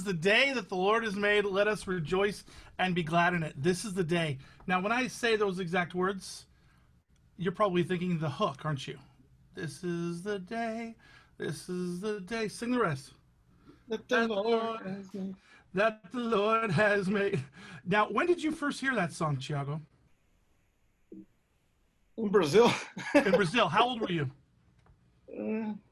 is the day that the Lord has made. Let us rejoice and be glad in it. This is the day. Now, when I say those exact words, you're probably thinking the hook, aren't you? This is the day. This is the day. Sing the rest. That the Lord has made. That the Lord has made. Now, when did you first hear that song, Thiago? In Brazil. In Brazil. How old were you?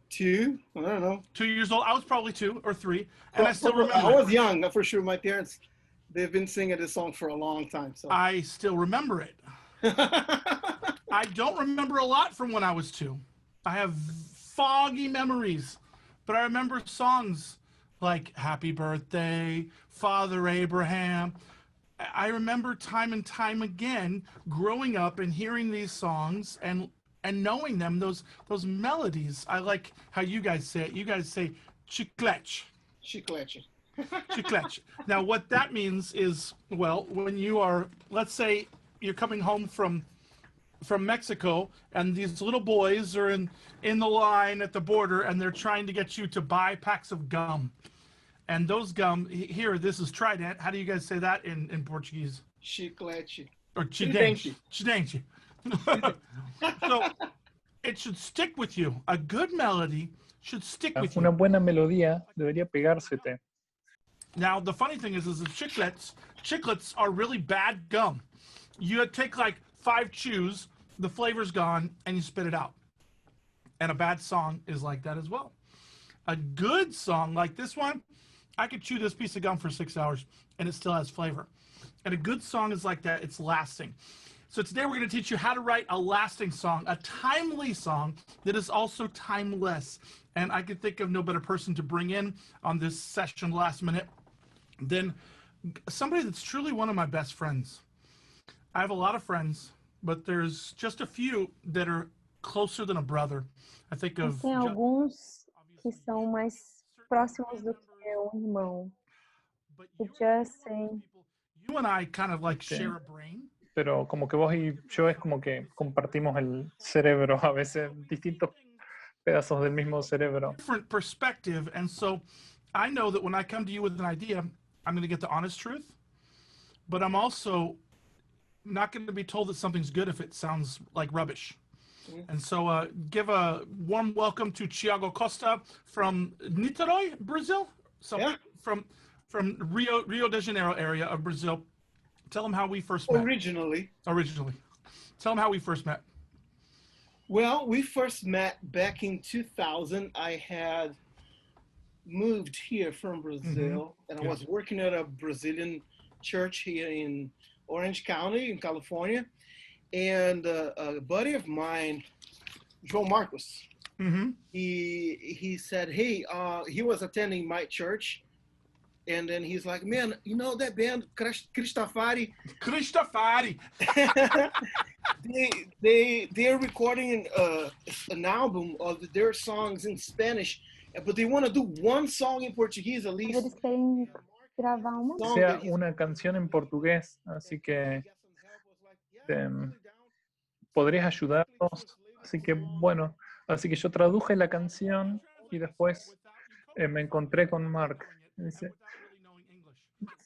2. I don't know. 2 years old. I was probably 2 or 3, and I still remember. I was young, for sure. My parents, they've been singing this song for a long time. So I still remember it. I don't remember a lot from when I was 2. I have foggy memories, but I remember songs like Happy Birthday, Father Abraham. I remember time and time again growing up and hearing these songs and knowing them, those melodies. I like how you guys say it. You guys say chiclete. Chiclete. Chiclete. Now, what that means is, well, when you are, let's say you're coming home from Mexico, and these little boys are in the line at the border, and they're trying to get you to buy packs of gum. And those gum, here, this is Trident. How do you guys say that in Portuguese? Chiclete. Or chidente. Chidente. So, it should stick with you. A good melody should stick with you. Una buena melodía debería pegársete. Now, the funny thing is the chiclets are really bad gum. You take like 5 chews, the flavor's gone, and you spit it out. And a bad song is like that as well. A good song like this one, I could chew this piece of gum for 6 hours, and it still has flavor. And a good song is like that. It's lasting. So today we're going to teach you how to write a lasting song, a timely song that is also timeless. And I could think of no better person to bring in on this session last minute than somebody that's truly one of my best friends. I have a lot of friends, but there's just a few that are closer than a brother. I think of... Tem alguns que são mais próximos do que irmão. O Justin. You and I kind of like share a brain. Pero como que vos y yo es como que compartimos el cerebro, a veces distintos pedazos del mismo cerebro. Different perspective, and so I know that when I come to you with an idea, I'm going to get the honest truth, but I'm also not going to be told that something's good if it sounds like rubbish. And so give a warm welcome to Thiago Costa from Niterói, Brazil. So yeah. From Rio de Janeiro area of Brazil. Tell them how we first met. Originally. Tell them how we first met. Well, we first met back in 2000. I had moved here from Brazil, and I was working at a Brazilian church here in Orange County in California. And a buddy of mine, João Marcos, he said, hey, he was attending my church. And then he's like, man, you know that band, CHRISTAFARI? CHRISTAFARI! They're recording an album of their songs in Spanish, but they want to do one song in Portuguese at least. Eles querem gravar uma. O sea, una canción en portugués, así que podrías ayudarnos. Así que bueno, así que yo traduje la canción y después me encontré con Mark. Dice,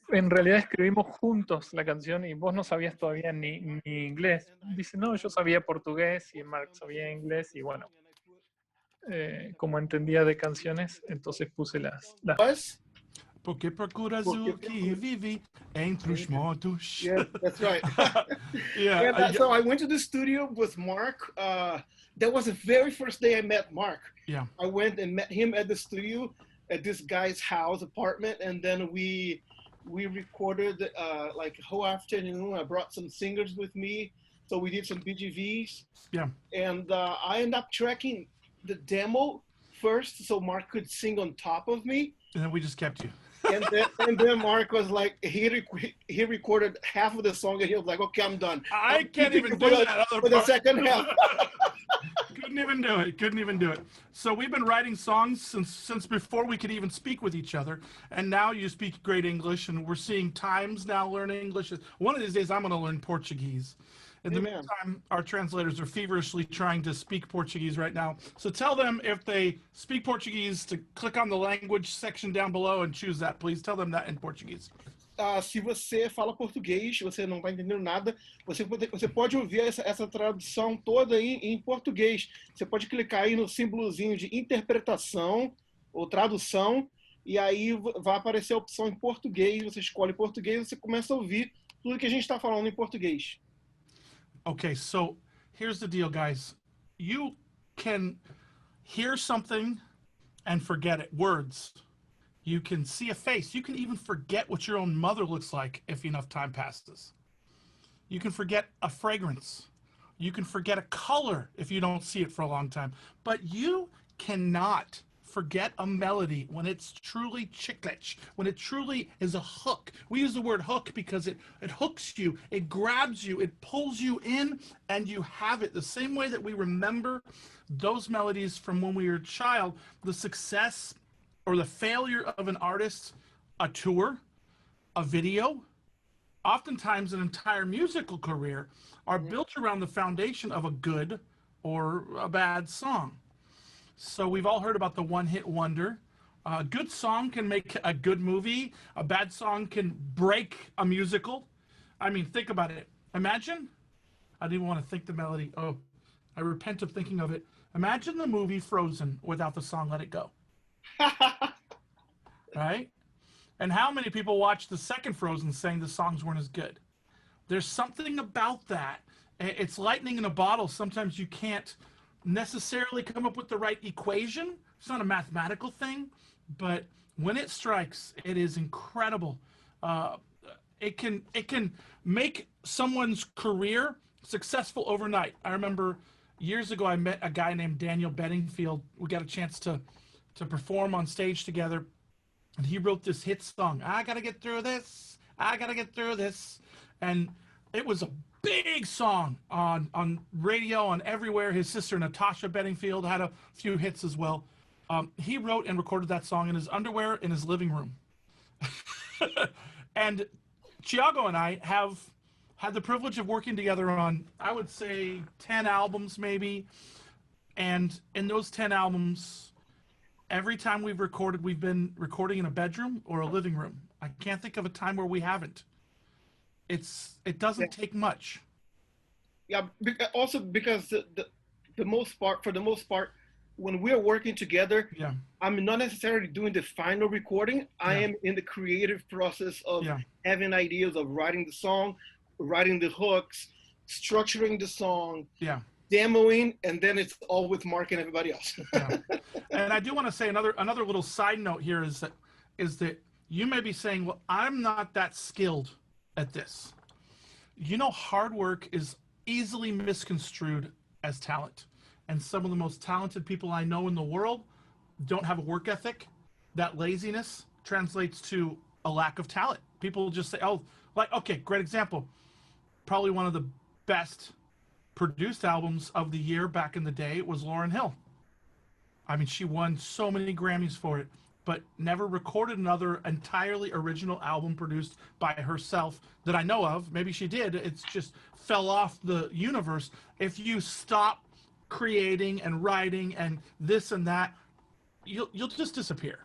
en realidad escribimos juntos la canción y vos no sabías todavía ni inglés. Dice, no, yo sabía portugués y Mark sabía inglés y bueno, como entendía de canciones, entonces puse las... Porque procuras o que vive entre os mortos. Yeah, that's right. Yeah. So I went to the studio with Mark. That was the very first day I met Mark. Yeah. I went and met him at the studio at this guy's house apartment, and then we recorded like a whole afternoon. I brought some singers with me, so we did some BGVs. Yeah. And I ended up tracking the demo first, so Mark could sing on top of me. And then we just kept you. And then Mark was like, he recorded half of the song, and he was like, okay, I'm done. I can't even do that other for the second half. Couldn't even do it. So we've been writing songs since before we could even speak with each other. And now you speak great English, and we're seeing times now learning English. One of these days I'm going to learn Portuguese. In the Amen. meantime, our translators are feverishly trying to speak Portuguese right now. So tell them if they speak Portuguese to click on the language section down below and choose that, please. Tell them that in Portuguese. Se você fala português, você não está entendendo nada, você pode ouvir essa tradução toda aí em português. Você pode clicar aí no símbolozinho de interpretação ou tradução, e aí vai aparecer a opção em português, você escolhe português, você começa a ouvir tudo que a gente está falando em português. Okay, so here's the deal, guys. You can hear something and forget it. Words. You can see a face. You can even forget what your own mother looks like if enough time passes. You can forget a fragrance. You can forget a color if you don't see it for a long time. But you cannot forget a melody when it's truly chiclete, when it truly is a hook. We use the word hook because it hooks you, it grabs you, it pulls you in, and you have it. The same way that we remember those melodies from when we were a child, the success or the failure of an artist, a tour, a video, oftentimes an entire musical career, are built around the foundation of a good or a bad song. So we've all heard about the one-hit wonder. A good song can make a good movie. A bad song can break a musical. I mean, think about it. Imagine, I didn't want to think the melody. Oh, I repent of thinking of it. Imagine the movie Frozen without the song Let It Go. Right? And how many people watched the second Frozen saying the songs weren't as good? There's something about that. It's lightning in a bottle. Sometimes you can't necessarily come up with the right equation. It's not a mathematical thing, but when it strikes, it is incredible. It can make someone's career successful overnight. I remember years ago I met a guy named Daniel Bedingfield. We got a chance to perform on stage together, and he wrote this hit song. I gotta get through this. I gotta get through this, and it was a big song on radio, on everywhere. His sister Natasha Bedingfield had a few hits as well. He wrote and recorded that song in his underwear in his living room. And Thiago and I have had the privilege of working together on, I would say, 10 albums maybe. And in those 10 albums, every time we've recorded, we've been recording in a bedroom or a living room. I can't think of a time where we haven't. It doesn't take much. Yeah, also because for the most part, when we're working together, I'm not necessarily doing the final recording. I am in the creative process of having ideas of writing the song, writing the hooks, structuring the song, demoing, and then it's all with Mark and everybody else. And I do want to say another little side note here is that you may be saying, well, I'm not that skilled at this. You know, hard work is easily misconstrued as talent. And some of the most talented people I know in the world don't have a work ethic. That laziness translates to a lack of talent. People just say, oh, like, okay, great example. Probably one of the best produced albums of the year back in the day was Lauryn Hill. I mean, she won so many Grammys for it, but never recorded another entirely original album produced by herself that I know of. Maybe she did. It's just fell off the universe. If you stop creating and writing and this and that, you'll just disappear.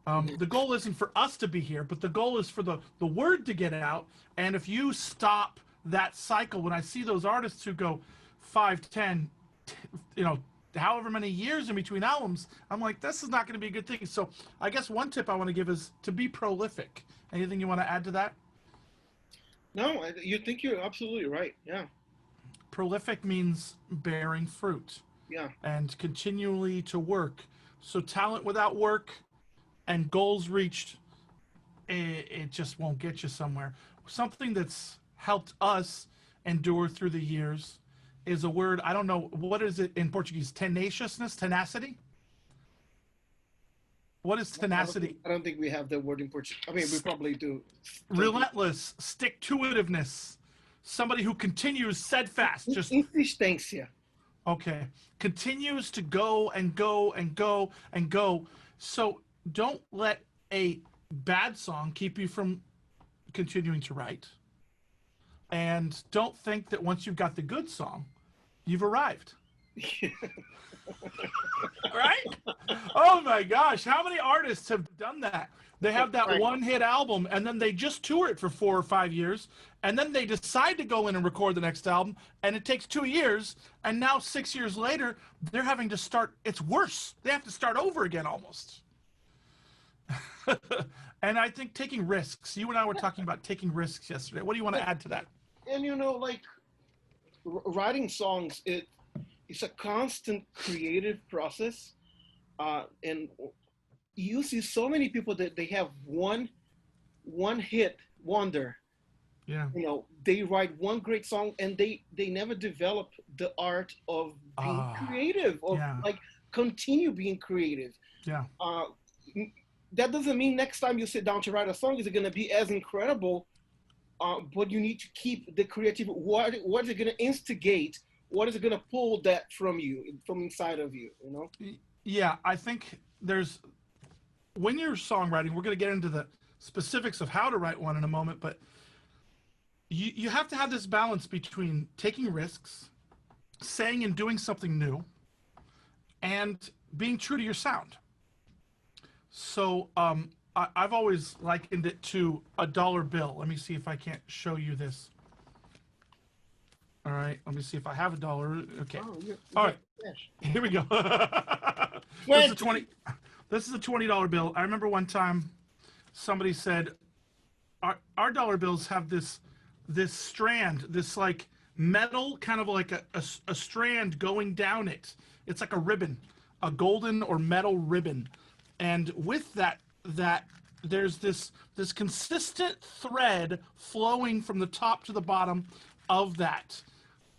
The goal isn't for us to be here, but the goal is for the word to get out. And if you stop that cycle, when I see those artists who go 5, 10, however many years in between albums, I'm like, this is not going to be a good thing. So I guess one tip I want to give is to be prolific. Anything you want to add to that? No, you think you're absolutely right. Yeah. Prolific means bearing fruit. Yeah. And continually to work. So talent without work and goals reached, it just won't get you somewhere. Something that's helped us endure through the years is a word, I don't know, what is it in Portuguese? Tenaciousness? Tenacity? What is tenacity? I don't think we have the word in Portuguese. I mean, we probably do. Relentless, stick-to-itiveness. Somebody who continues steadfast. Just insistência. Okay. Continues to go and go and go and go. So don't let a bad song keep you from continuing to write. And don't think that once you've got the good song, you've arrived. Right? Oh my gosh, how many artists have done that? They have that one hit album and then they just tour it for 4 or 5 years, and then they decide to go in and record the next album, and it takes 2 years, and now 6 years later they're having to start. It's worse. They have to start over again almost. And I think taking risks. You and I were talking about taking risks yesterday. What do you want to add to that? And like writing songs, it's a constant creative process, and you see so many people that they have one hit wonder. Yeah. They write one great song and they never develop the art of being creative, or like continue being creative. Yeah. That doesn't mean next time you sit down to write a song is it going to be as incredible, but you need to keep the creativity. What is it going to instigate? What is it going to pull that from you, from inside of you? Yeah, I think when you're songwriting, we're going to get into the specifics of how to write one in a moment, but you have to have this balance between taking risks, saying and doing something new, and being true to your sound. So I've always likened it to a dollar bill. Let me see if I can't show you this. All right, let me see if I have a dollar. Okay. All right, here we go. This is a $20 bill. I remember one time somebody said, our dollar bills have this strand, this like metal, kind of like a strand going down it. It's like a ribbon, a golden or metal ribbon. And with that there's this consistent thread flowing from the top to the bottom of that.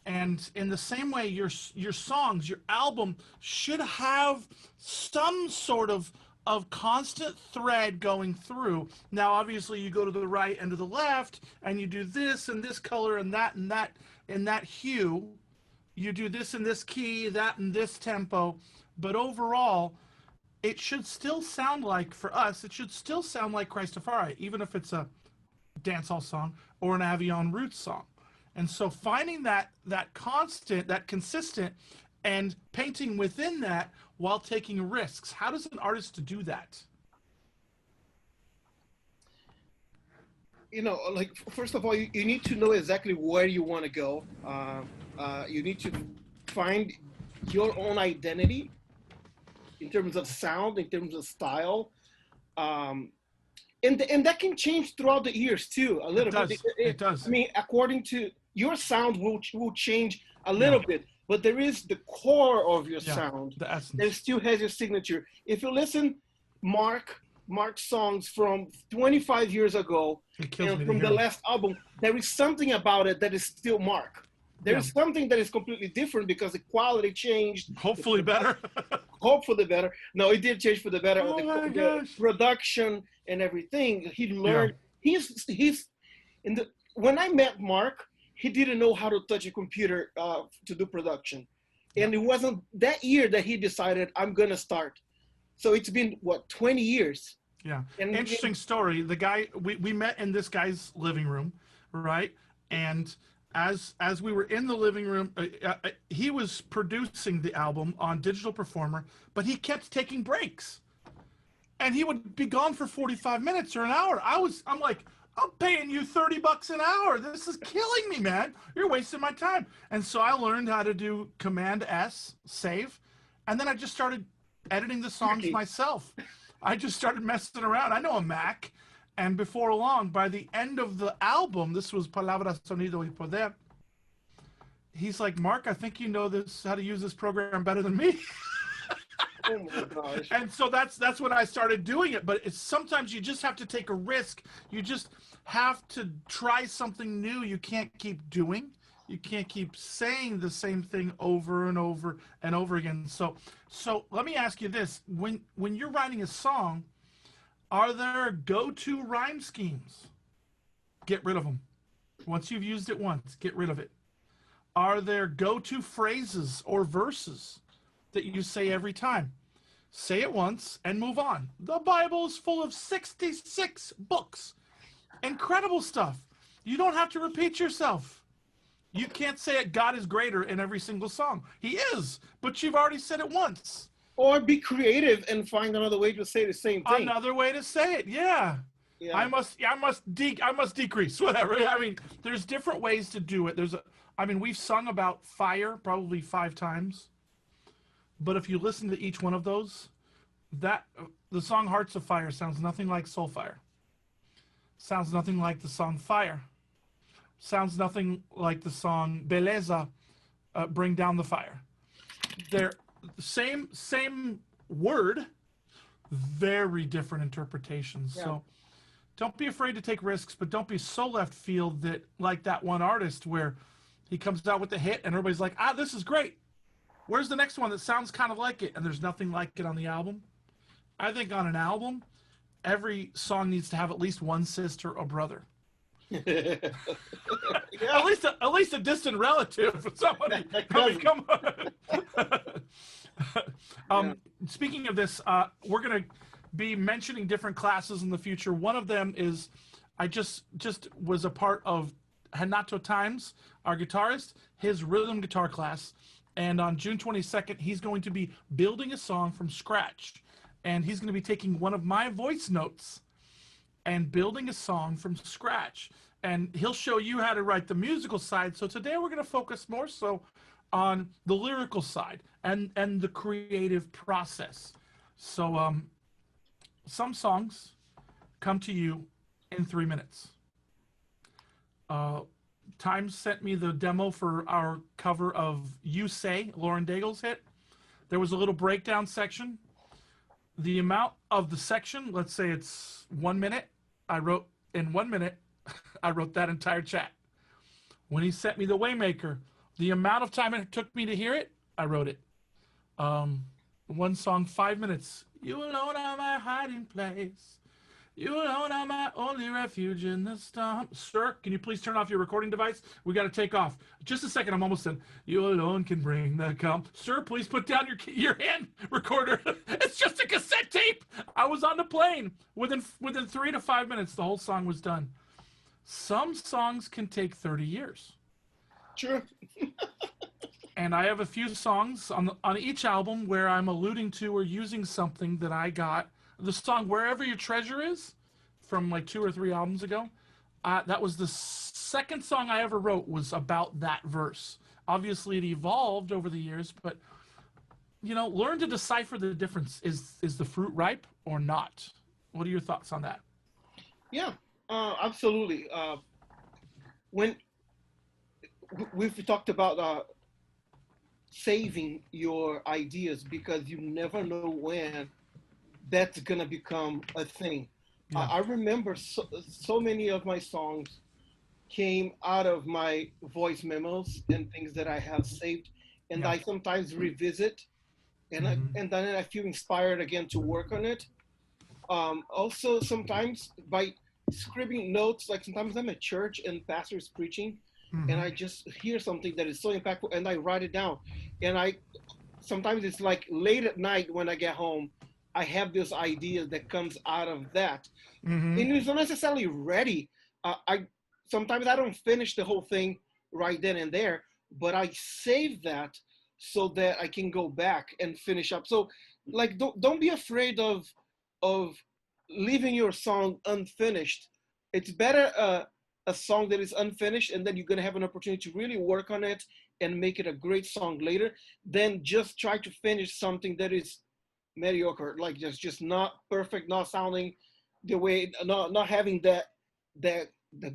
And in the same way, your songs, your album should have some sort of constant thread going through. Now, obviously, you go to the right and to the left, and you do this and this color and that in that hue. You do this in this key, that in this tempo. But overall, it should still sound like, for us, it should still sound like CHRISTAFARI, even if it's a dancehall song or an Avion Roots song. And so finding that constant, that consistent, and painting within that while taking risks. How does an artist do that? Like, first of all, you need to know exactly where you want to go. You need to find your own identity in terms of sound, in terms of style. And that can change throughout the years too, a little bit. It does. I mean, according to your sound will change a little bit, but there is the core of your sound the essence that still has your signature. If you listen, Mark's songs from 25 years ago and from the last album, there is something about it that is still Mark. There is something that is completely different because the quality changed. Hopefully better. Hopefully better. No, it did change for the better. Oh the production and everything. He learned. He's in the. When I met Mark, he didn't know how to touch a computer to do production, and it wasn't that year that he decided I'm gonna start. So it's been 20 years. Yeah. And interesting story. The guy we met in this guy's living room, right? And as we were in the living room, he was producing the album on Digital Performer, but he kept taking breaks, and he would be gone for 45 minutes or an hour. I'm like, I'm paying you $30 an hour. This is killing me, man. You're wasting my time. And so I learned how to do Command S, save, and then I just started editing the songs myself. I just started messing around. I know a Mac. And before long, by the end of the album, this was Palabra, Sonido y Poder, he's like, Mark, I think you know how to use this program better than me. Oh my gosh. And so that's when I started doing it. But sometimes you just have to take a risk. You just have to try something new. You can't keep doing. You can't keep saying the same thing over and over and over again. So let me ask you this. When you're writing a song, are there go-to rhyme schemes? Get rid of them. Once you've used it once, get rid of it. Are there go-to phrases or verses that you say every time? Say it once and move on. The Bible is full of 66 books. Incredible stuff. You don't have to repeat yourself. You can't say it, God is greater in every single song. He is, but you've already said it once. Or be creative and find another way to say the same thing. Another way to say it, yeah. Yeah. I must decrease, whatever. I mean, there's different ways to do it. We've sung about fire probably 5 times. But if you listen to each one of those, the song Hearts of Fire sounds nothing like Soul Fire. Sounds nothing like the song Fire. Sounds nothing like the song Beleza, Bring Down the Fire. They're same word, very different interpretations. Yeah. So don't be afraid to take risks, but don't be so left field that, like that one artist where he comes out with a hit and everybody's like, this is great. Where's the next one that sounds kind of like it? And there's nothing like it on the album. I think on an album, every song needs to have at least one sister or brother. Yeah. At least a distant relative. Somebody. Come on. Speaking of this, we're going to be mentioning different classes in the future. One of them is, I just was a part of Hanato Times, our guitarist, his rhythm guitar class. And on June 22nd, he's going to be building a song from scratch. And he's going to be taking one of my voice notes and building a song from scratch. And he'll show you how to write the musical side. So today we're going to focus more so on the lyrical side and the creative process. So some songs come to you in 3 minutes. Times sent me the demo for our cover of You Say, Lauren Daigle's hit. There was a little breakdown section. The amount of the section, let's say it's 1 minute, in 1 minute, I wrote that entire chat. When he sent me the Waymaker, the amount of time it took me to hear it, I wrote it. One song, 5 minutes. You alone are my hiding place. You alone are my only refuge in the storm. Sir, can you please turn off your recording device? We got to take off. Just a second, I'm almost done. You alone can bring the calm. Sir, please put down your hand recorder. It's just a cassette tape. I was on the plane. Within 3 to 5 minutes, the whole song was done. Some songs can take 30 years. Sure. And I have a few songs on each album where I'm alluding to or using something that I got. The song Wherever Your Treasure Is from like 2 or 3 albums ago, that was the second song I ever wrote, was about that verse. Obviously it evolved over the years, but learn to decipher the difference. Is the fruit ripe or not? What are your thoughts on that? Yeah, absolutely. When we've talked about saving your ideas, because you never know when that's gonna become a thing. Yeah. I remember so many of my songs came out of my voice memos and things that I have saved, and I sometimes revisit, and and then I feel inspired again to work on it. Also, sometimes by scribbling notes, like sometimes I'm at church and pastor's preaching, and I just hear something that is so impactful, and I write it down. And sometimes it's like late at night when I get home, I have this idea that comes out of that. And it's not necessarily ready. Sometimes I don't finish the whole thing right then and there, but I save that so that I can go back and finish up. So like, don't be afraid of leaving your song unfinished. It's better a song that is unfinished, and then you're gonna have an opportunity to really work on it and make it a great song later, than just try to finish something that is mediocre, like just not perfect, not sounding the way, not having the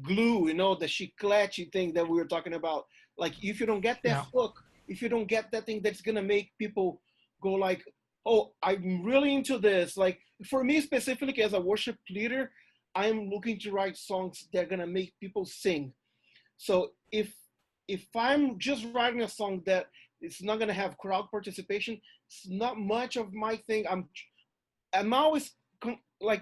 glue, the chiclete thing that we were talking about. Like, if you don't get that hook, if you don't get that thing that's gonna make people go like, oh, I'm really into this. Like, for me specifically as a worship leader, I'm looking to write songs that are gonna make people sing. So if I'm just writing a song that it's not gonna have crowd participation, it's not much of my thing. I'm always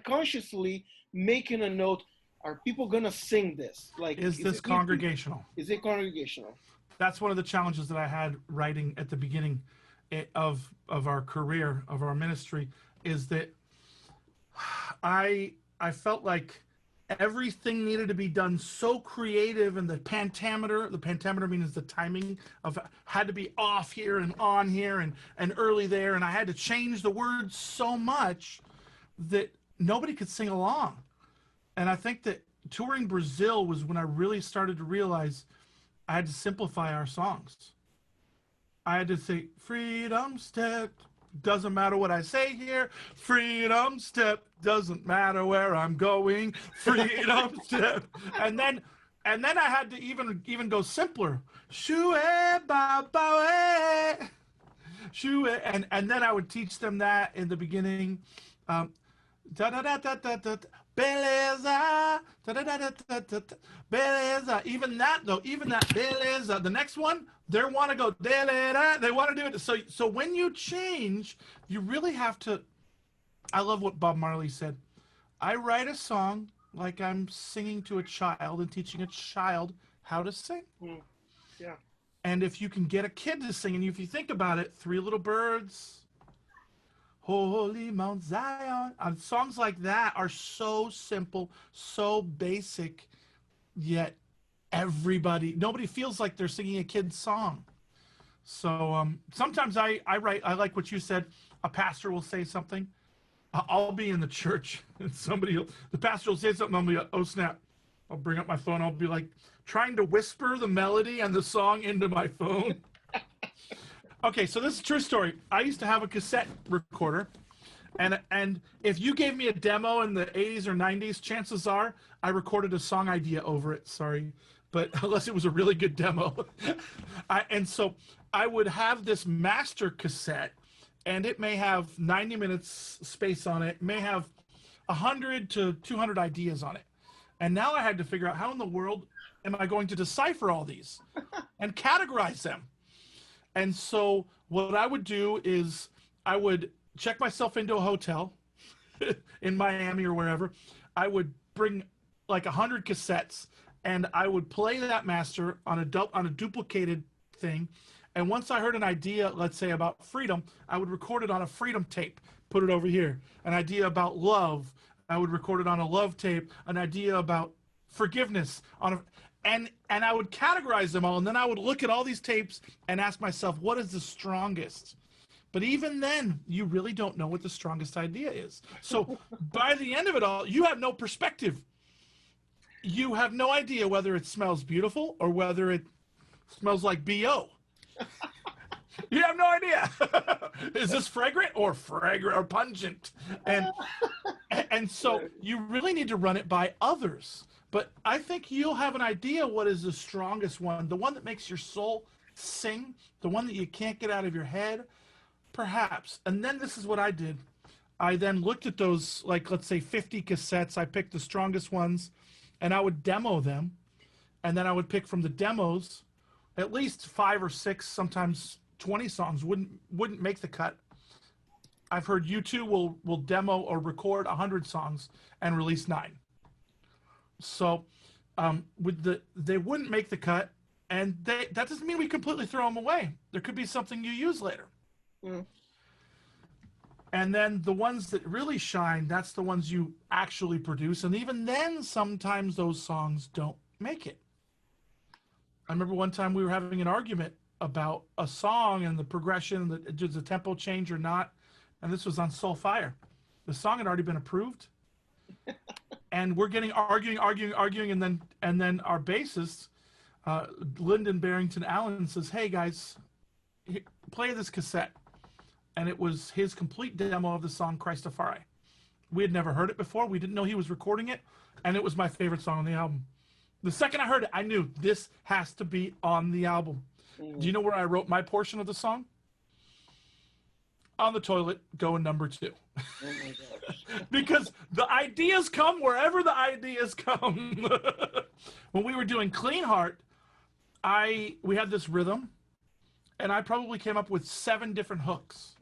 consciously making a note. Are people gonna sing this? Like, is this congregational? Is it congregational? That's one of the challenges that I had writing at the beginning of our career, of our ministry, is that I felt like everything needed to be done so creative, and the pentameter means the timing of had to be off here and on here and early there, and I had to change the words so much that nobody could sing along. And I think that touring Brazil was when I really started to realize I had to simplify our songs. I had to say, freedom step, doesn't matter what I say here. Freedom step, doesn't matter where I'm going. Freedom step. And then I had to even go simpler. Shoo ba ba shoo, and then I would teach them that in the beginning. Da da da da da da. Beleza, da, da, da, da, da, da, beleza. Even that beleza. The next one, they want to go da, da, da, they want to do it. So when you change, you really have to. I love what Bob Marley said. I write a song like I'm singing to a child and teaching a child how to sing. Yeah. And if you can get a kid to sing, and if you think about it, Three Little Birds, Holy Mount Zion, songs like that are so simple, so basic, yet nobody feels like they're singing a kid's song. So sometimes I write, I like what you said, a pastor will say something. I'll be in the church and the pastor will say something, I'll be like, oh snap. I'll bring up my phone, I'll be like trying to whisper the melody and the song into my phone. Okay, so this is a true story. I used to have a cassette recorder, and if you gave me a demo in the 80s or 90s, chances are I recorded a song idea over it, sorry, but unless it was a really good demo. And so I would have this master cassette, and it may have 90 minutes space on it, may have 100 to 200 ideas on it. And now I had to figure out how in the world am I going to decipher all these and categorize them. And so what I would do is I would check myself into a hotel in Miami or wherever. I would bring like 100 cassettes, and I would play that master on a duplicated thing. And once I heard an idea, let's say about freedom, I would record it on a freedom tape, put it over here. An idea about love, I would record it on a love tape. An idea about forgiveness and I would categorize them all, and then I would look at all these tapes and ask myself, what is the strongest? But even then, you really don't know what the strongest idea is. So by the end of it all, you have no perspective. You have no idea whether it smells beautiful or whether it smells like BO. You have no idea. Is this fragrant or pungent? And so you really need to run it by others. But I think you'll have an idea what is the strongest one, the one that makes your soul sing, the one that you can't get out of your head, perhaps. And then this is what I did. I then looked at those, like, let's say 50 cassettes. I picked the strongest ones, and I would demo them. And then I would pick from the demos, at least 5 or 6, sometimes 20 songs wouldn't make the cut. I've heard U2 will demo or record 100 songs and release 9. So they wouldn't make the cut, and that doesn't mean we completely throw them away. There could be something you use later. And then the ones that really shine, that's the ones you actually produce. And even then, sometimes those songs don't make it. I remember one time we were having an argument about a song and the progression, does the tempo change or not? And this was on Soul Fire. The song had already been approved. And we're getting arguing, and then our bassist, Lyndon Barrington Allen, says, "Hey guys, play this cassette." And it was his complete demo of the song "CHRISTAFARI." We had never heard it before. We didn't know he was recording it, and it was my favorite song on the album. The second I heard it, I knew this has to be on the album. Do you know where I wrote my portion of the song? On the toilet, going number 2. Oh my gosh. Because the ideas come wherever the ideas come. When we were doing Clean Heart, we had this rhythm, and I probably came up with 7 different hooks.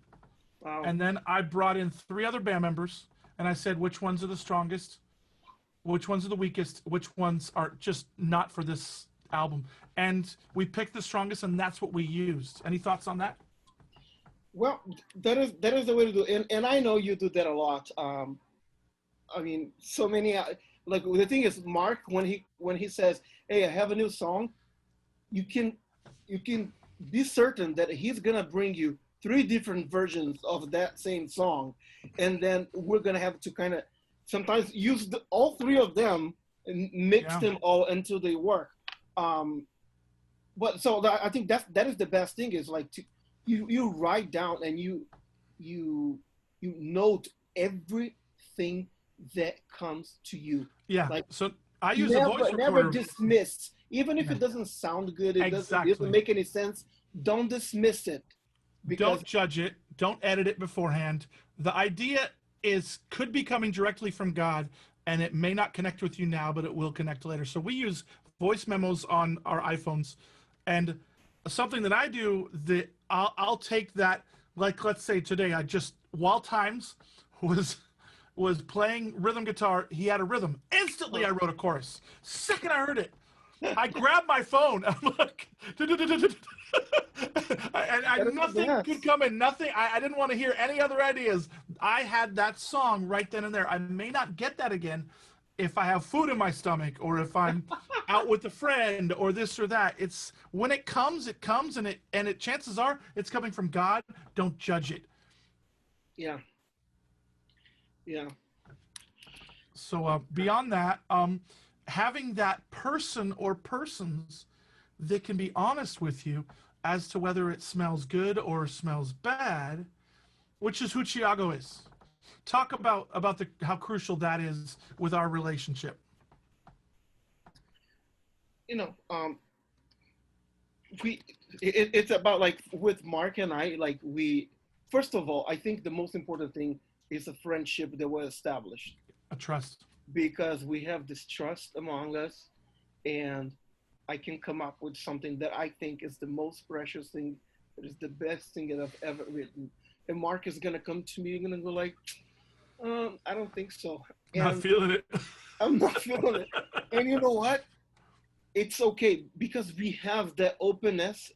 Wow. And then I brought in 3 other band members, and I said, which ones are the strongest? Which ones are the weakest? Which ones are just not for this album? And we picked the strongest, and that's what we used. Any thoughts on that? Well, that is the way to do it. And I know you do that a lot. I mean, so many, like the thing is, Mark, when he says, "Hey, I have a new song," you can be certain that he's gonna bring you 3 different versions of that same song, and then we're gonna have to kind of sometimes use all 3 of them and mix them all until they work. But so I think that is the best thing, is like you write down and you note everything that comes to you. Yeah. Like, so I use a voice recorder. Never dismiss, even if it doesn't sound good, it doesn't make any sense. Don't dismiss it. Don't judge it. Don't edit it beforehand. The idea could be coming directly from God, and it may not connect with you now, but it will connect later. So we use voice memos on our iPhones, and something that I do, that I'll take that, like let's say today, Walt Times was playing rhythm guitar. He had a rhythm. Instantly, I wrote a chorus. Second I heard it, I grabbed my phone. I'm like, and nothing could come in. Nothing. I didn't want to hear any other ideas. I had that song right then and there. I may not get that again if I have food in my stomach, or if I'm out with a friend, or this or that. It's when it comes, and it chances are it's coming from God. Don't judge it. Yeah. Yeah. So beyond that, having that person or persons that can be honest with you as to whether it smells good or smells bad, which is who Thiago is. Talk about how crucial that is with our relationship. It's about, like, with Mark and I, like, first of all, I think the most important thing is a friendship that was established. A trust. Because we have this trust among us, and I can come up with something that I think is the most precious thing, that is the best thing that I've ever written. And Mark is going to come to me and go like, I don't think so. And not feeling it. I'm not feeling it. And you know what? It's okay, because we have that openness.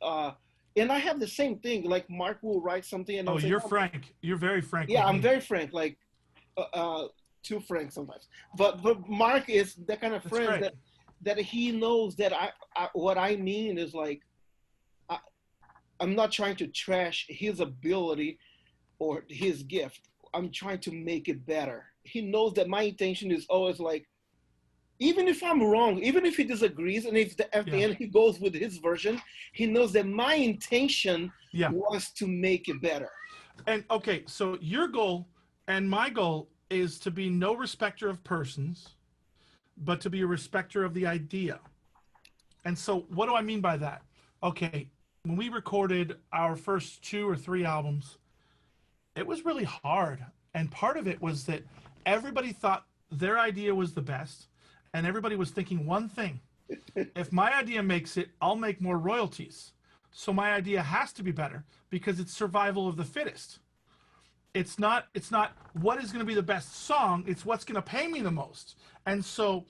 And I have the same thing. Like, Mark will write something and I'll say, you're frank. You're very frank. Yeah, I'm very frank. Like, too frank sometimes. But Mark is the kind of friend that he knows that I what I mean is, like, I'm not trying to trash his ability or his gift. I'm trying to make it better. He knows that my intention is always, like, even if I'm wrong, even if he disagrees, and if at the end he goes with his version, he knows that my intention was to make it better. And okay, so your goal and my goal is to be no respecter of persons, but to be a respecter of the idea. And so what do I mean by that? Okay, when we recorded our first 2 or 3 albums, it was really hard. And part of it was that everybody thought their idea was the best, and everybody was thinking one thing: if my idea makes it, I'll make more royalties. So my idea has to be better, because it's survival of the fittest. It's not what is going to be the best song, it's what's going to pay me the most. And so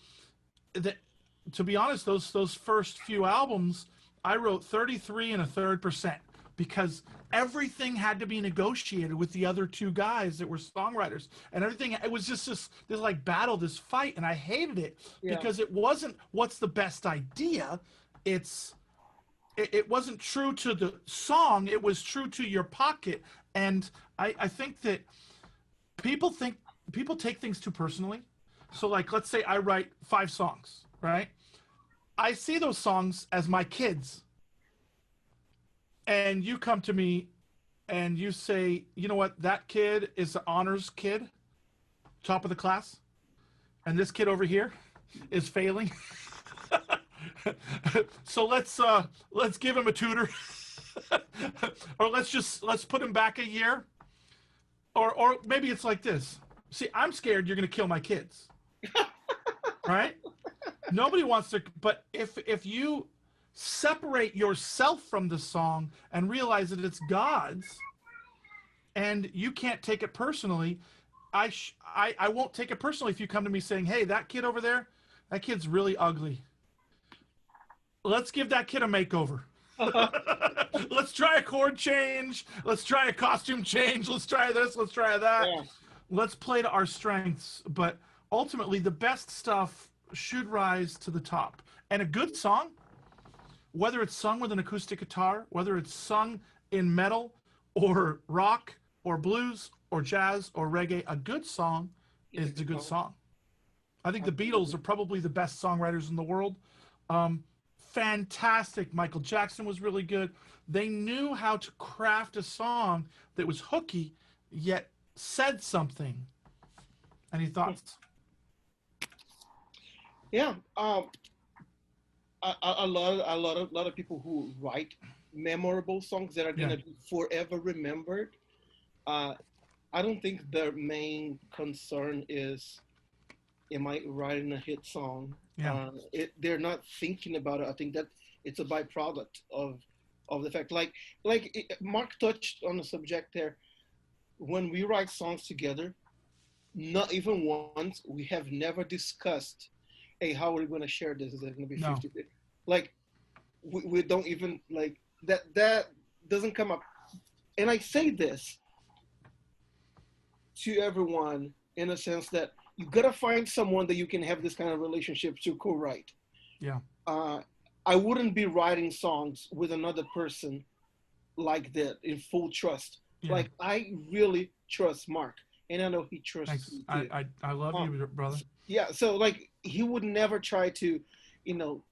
to be honest, those first few albums, I wrote 33 1/3%, because everything had to be negotiated with the other 2 guys that were songwriters, and everything. It was just this like battle, this fight, and I hated it because it wasn't what's the best idea. It wasn't true to the song. It was true to your pocket. And I think that people take things too personally. So, like, let's say I write 5 songs, right? I see those songs as my kids. And you come to me and you say, you know what, that kid is an honors kid, top of the class, and this kid over here is failing. So let's give him a tutor. Or let's put him back a year. Or maybe it's like this. See, I'm scared you're going to kill my kids. Right? Nobody wants to, but if you separate yourself from the song and realize that it's God's, and you can't take it personally, I won't take it personally if you come to me saying, hey, that kid over there, that kid's really ugly. Let's give that kid a makeover. Let's try a chord change. Let's try a costume change. Let's try this. Let's try that. Yeah. Let's play to our strengths. But ultimately the best stuff should rise to the top. And a good song, whether it's sung with an acoustic guitar, whether it's sung in metal or rock or blues or jazz or reggae, a good song is a good song. I think the Beatles are probably the best songwriters in the world. Fantastic. Michael Jackson was really good. They knew how to craft a song that was hooky, yet said something. Any thoughts? Yeah. A lot of people who write memorable songs that are gonna be forever remembered. I don't think their main concern is, am I writing a hit song? Yeah. They're not thinking about it. I think that it's a byproduct of the fact. Mark touched on the subject there. When we write songs together, not even once, we have never discussed, hey, how are we going to share this? Is it going to be 50? Like, we don't even, like, that doesn't come up. And I say this to everyone in a sense that you got to find someone that you can have this kind of relationship to co-write. Yeah. I wouldn't be writing songs with another person like that in full trust. Yeah. Like, I really trust Mark, and I know he trusts me too. I love you, brother. Yeah, so like he would never try to,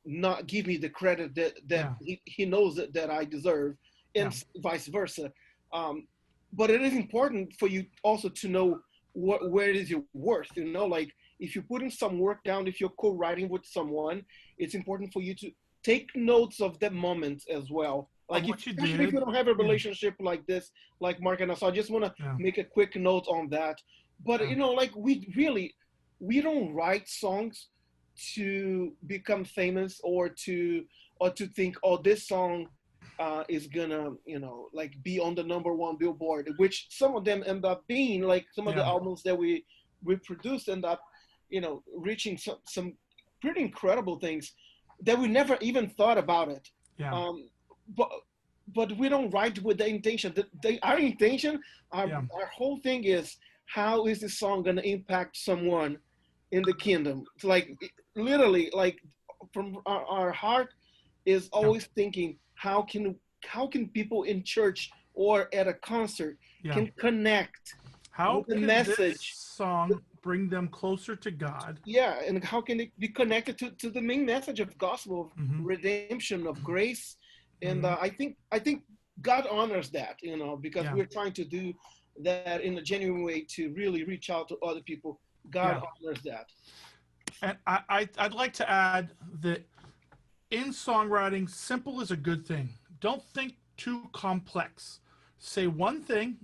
not give me the credit that he knows that I deserve, and vice versa. But it is important for you also to know where it is your worth. Like if you're putting some work down, if you're co-writing with someone, it's important for you to take notes of that moment as well. Like if you don't have a relationship like this, like Mark and I, so I just want to make a quick note on that. But like we don't write songs to become famous or to think, oh, this song is gonna like be on the #1 Billboard, which some of them end up being. Like some of the albums that we produced end up reaching some pretty incredible things that we never even thought about it. But we don't write with the intention. Our intention, our whole thing is, how is this song going to impact someone in the kingdom? It's like literally, like from our heart is always thinking, how can people in church or at a concert can connect with the message? This song bring them closer to God? Yeah, and how can it be connected to the main message of gospel, of redemption, of grace? And I think God honors that, because we're trying to do that in a genuine way to really reach out to other people. God honors that. And I'd like to add that in songwriting, simple is a good thing. Don't think too complex. Say one thing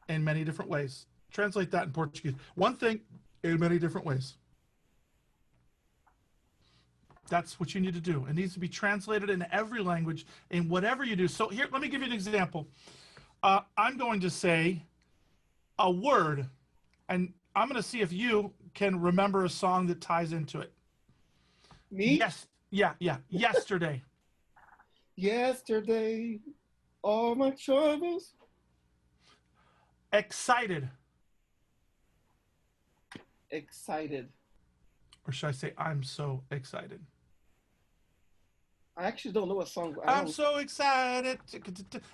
in many different ways. Translate that in Portuguese. One thing in many different ways. That's what you need to do. It needs to be translated in every language in whatever you do. So here, let me give you an example. I'm going to say a word, and I'm going to see if you can remember a song that ties into it. Me? Yes. Yeah. Yesterday. Yesterday, all my troubles. Excited. Excited. Or should I say, I'm so excited? I actually don't know what song. I'm so excited,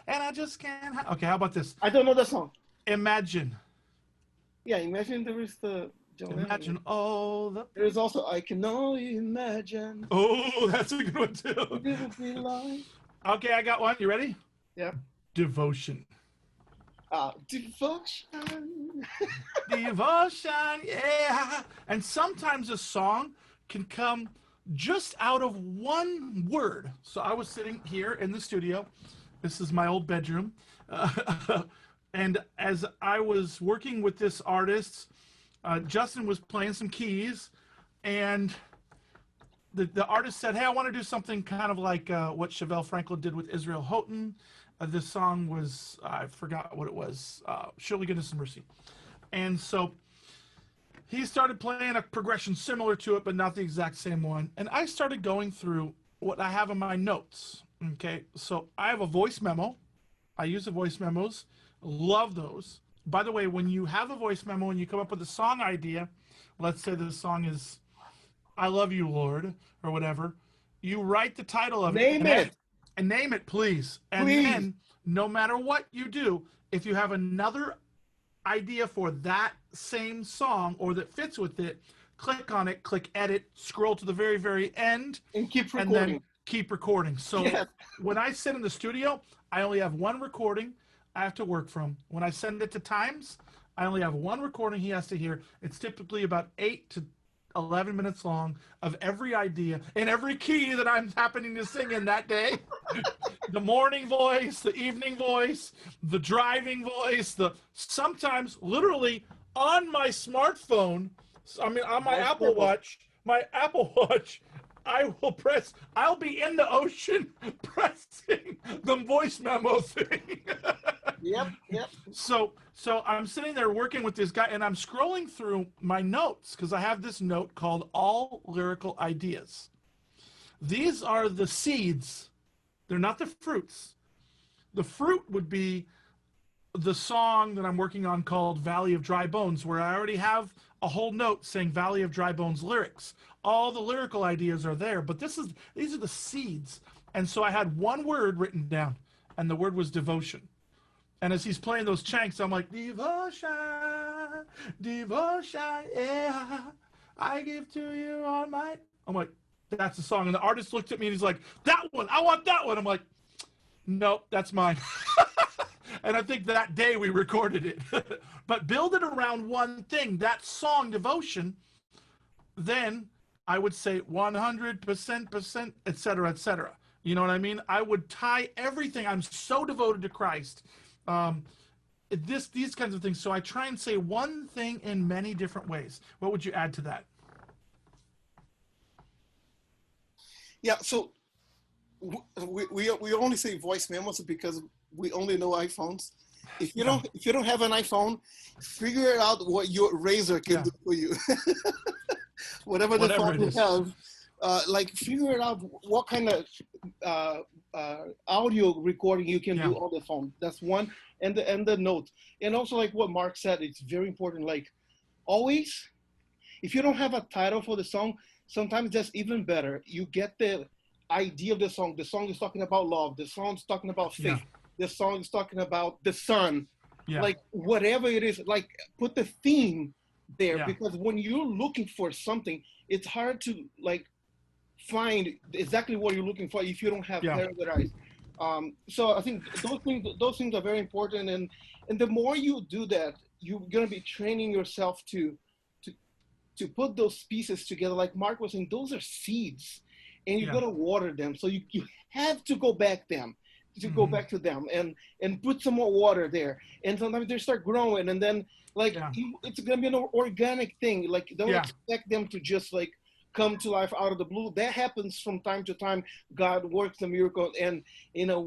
and I just can't. Okay, how about this? I don't know the song. Imagine. Yeah, imagine there is the. Imagine all the. There's also I Can Only Imagine. Oh, that's a good one too. It would be like. Okay, I got one. You ready? Yeah. Devotion. Devotion. Devotion, yeah. And sometimes a song can come just out of one word. So I was sitting here in the studio. This is my old bedroom. And as I was working with this artist, Justin was playing some keys, and the artist said, hey, I want to do something kind of like what Chevelle Franklin did with Israel Houghton. This song was, I forgot what it was, Surely Goodness and Mercy. And so he started playing a progression similar to it, but not the exact same one. And I started going through what I have in my notes. Okay, so I have a voice memo. I use the voice memos. Love those. By the way, when you have a voice memo and you come up with a song idea, let's say the song is I Love You, Lord, or whatever, you write the title of Name it. And name it, please. And Please. then, no matter what you do, if you have another idea for that same song or that fits with it, click on it, click edit, scroll to the very, very end, And keep and recording. then keep recording. So Yes. when I sit in the studio, I only have one recording I have to work from. When I send it to Times, I only have one recording he has to hear. It's typically about 8 to 11 minutes long of every idea in every key that I'm happening to sing in that day. The morning voice, the evening voice, the driving voice, sometimes literally on my smartphone, I mean on my Apple Watch, I'll be in the ocean pressing the voice memo thing. Yep. So I'm sitting there working with this guy, and I'm scrolling through my notes because I have this note called All Lyrical Ideas. These are the seeds. They're not the fruits. The fruit would be the song that I'm working on called Valley of Dry Bones, where I already have a whole note saying Valley of Dry Bones lyrics. All the lyrical ideas are there, but these are the seeds. And so I had one word written down, and the word was devotion. And as he's playing those chanks, I'm like, devotion, devotion, yeah, I give to you all my... I'm like, that's the song. And the artist looked at me and he's like, that one, I want that one. I'm like, nope, that's mine. And I think that day we recorded it. But build it around one thing, that song, devotion, then I would say 100%, et cetera, et cetera. You know what I mean? I would tie everything. I'm so devoted to Christ. These kinds of things. So I try and say one thing in many different ways. What would you add to that? Yeah, so we only say voice memos because we only know iPhones. If you don't have an iPhone, figure out what your Razor can do for you. Whatever the phone you have, like figure it out what kind of audio recording you can do on the phone. That's one, and the note, and also like what Mark said, it's very important. Like always, if you don't have a title for the song, sometimes that's even better. You get the idea of the song. The song is talking about love. The song is talking about faith. The song is talking about the sun. Like whatever it is, like put the theme there, because when you're looking for something, it's hard to like find exactly what you're looking for if you don't have categorized. So I think those things are very important, and the more you do that, you're gonna be training yourself to put those pieces together. Like Mark was saying, those are seeds, and you're gonna water them. So you have to go back go back to them and put some more water there, and sometimes they start growing, and then like it's gonna be an organic thing. Like don't expect them to just like come to life out of the blue. That happens from time to time. God works a miracle, and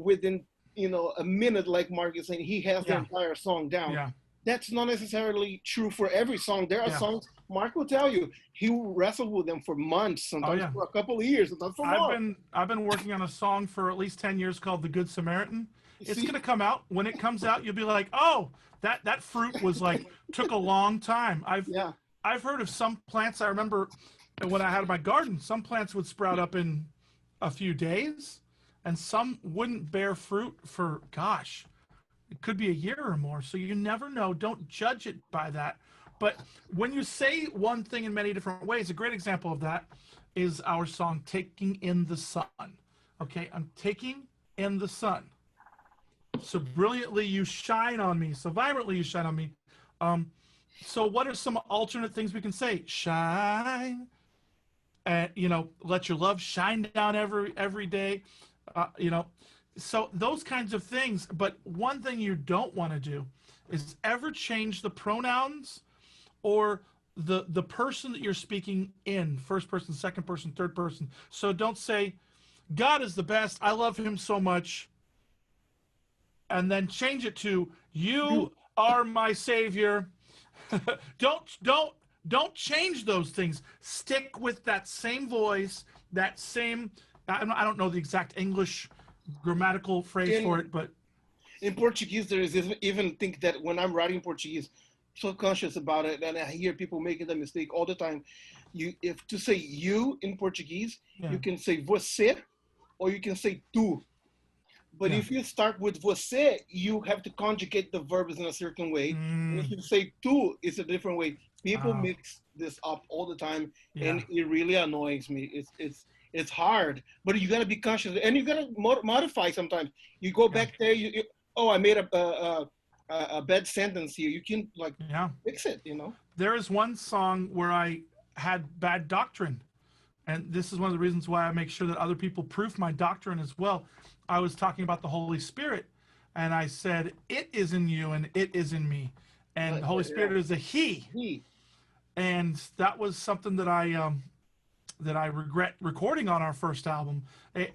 within a minute, like Mark is saying, he has the entire song down. That's not necessarily true for every song. There are songs, Mark will tell you, he wrestled with them for months, sometimes for a couple of years, sometimes for more. I've been working on a song for at least 10 years called The Good Samaritan. It's going to come out. When it comes out, you'll be like, oh, that fruit was like, took a long time. I've heard of some plants. I remember when I had my garden, some plants would sprout up in a few days, and some wouldn't bear fruit for, gosh, it could be a year or more. So you never know. Don't judge it by that. But when you say one thing in many different ways, a great example of that is our song, Taking in the Sun. Okay, I'm taking in the sun. So brilliantly you shine on me. So vibrantly you shine on me. So what are some alternate things we can say? Shine. And, let your love shine down every day. So those kinds of things. But one thing you don't want to do is ever change the pronouns or the person that you're speaking in, first person, second person, third person. So don't say, God is the best, I love him so much, and then change it to, you are my savior. Don't change those things. Stick with that same voice, that same, I don't know the exact English grammatical phrase for it, but in Portuguese, there is even think that when I'm writing Portuguese, so conscious about it, and I hear people making the mistake all the time. If to say you in Portuguese, you can say você, or you can say tu. But if you start with você, you have to conjugate the verbs in a certain way. And if you say tu, it's a different way. People mix this up all the time, and it really annoys me. It's hard, but you gotta be conscious, and you gotta modify sometimes. You go back there. I made a bad sentence here. You can fix it. There is one song where I had bad doctrine, and this is one of the reasons why I make sure that other people proof my doctrine as well. I was talking about the Holy Spirit, and I said, it is in you and it is in me. And the Holy Spirit is a he. And that was something that I regret recording on our first album.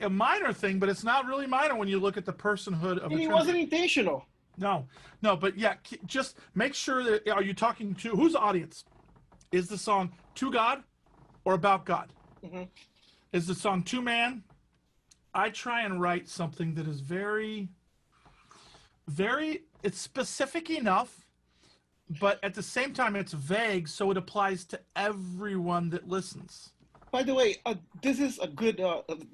A minor thing, but it's not really minor when you look at the personhood of it. It wasn't intentional. No, but yeah, just make sure that, are you talking to, whose audience? Is the song to God or about God? Is the song to man? I try and write something that is very, very, it's specific enough, but at the same time it's vague, so it applies to everyone that listens. By the way, this is a good,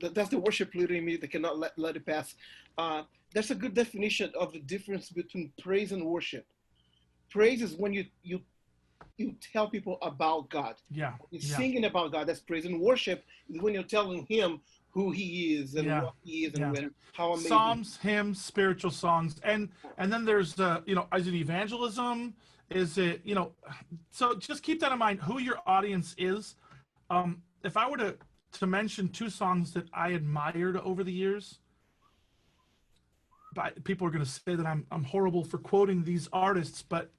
that's the worship leader in me that cannot let it pass. That's a good definition of the difference between praise and worship. Praise is when you tell people about God. You're singing about God, that's praise. And worship is when you're telling him who he is and what he is and how amazing. Psalms, hymns, spiritual songs, and then there's is it evangelism? Is it So just keep that in mind. Who your audience is. If I were to mention two songs that I admired over the years, but people are going to say that I'm horrible for quoting these artists, but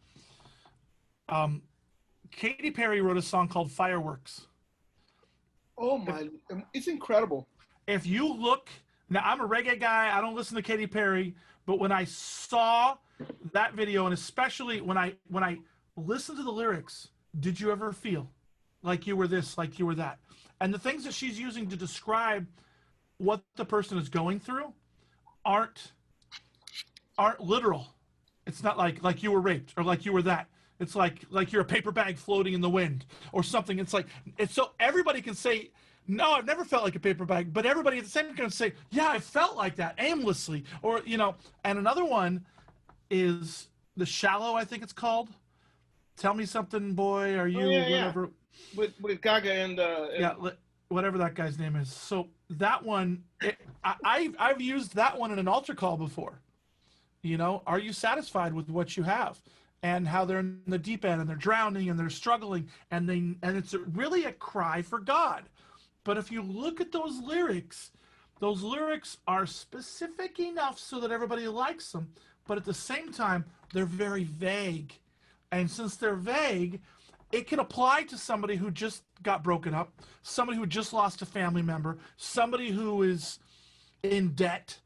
Katy Perry wrote a song called Fireworks. Oh my! It's incredible. If you look, now I'm a reggae guy, I don't listen to Katy Perry, but when I saw that video, and especially when I listened to the lyrics, did you ever feel like you were this, like you were that? And the things that she's using to describe what the person is going through aren't literal. It's not like you were raped or like you were that. It's like you're a paper bag floating in the wind or something. It's so everybody can say, no, I've never felt like a paper bag, but everybody at the same time can say, yeah, I felt like that aimlessly, or And another one is The Shallow, I think it's called. Tell me something, boy. Are you whatever? With Gaga and whatever that guy's name is. So that one, I've used that one in an altar call before. Are you satisfied with what you have? And how they're in the deep end and they're drowning and they're struggling and it's really a cry for God. But if you look at those lyrics are specific enough so that everybody likes them, but at the same time, they're very vague. And since they're vague, it can apply to somebody who just got broken up, somebody who just lost a family member, somebody who is in debt.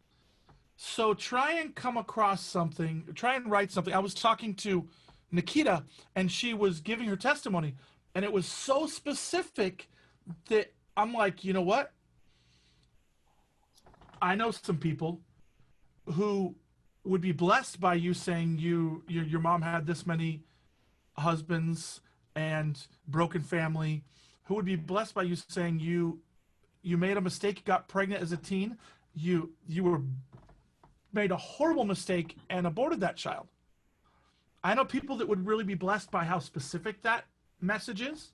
So try and come across something, try and write something. I was talking to Nikita, and she was giving her testimony, and it was so specific that I'm like, you know what? I know some people who would be blessed by you saying your mom had this many husbands and broken family, who would be blessed by you saying you made a mistake, got pregnant as a teen, you were made a horrible mistake and aborted that child. I know people that would really be blessed by how specific that message is,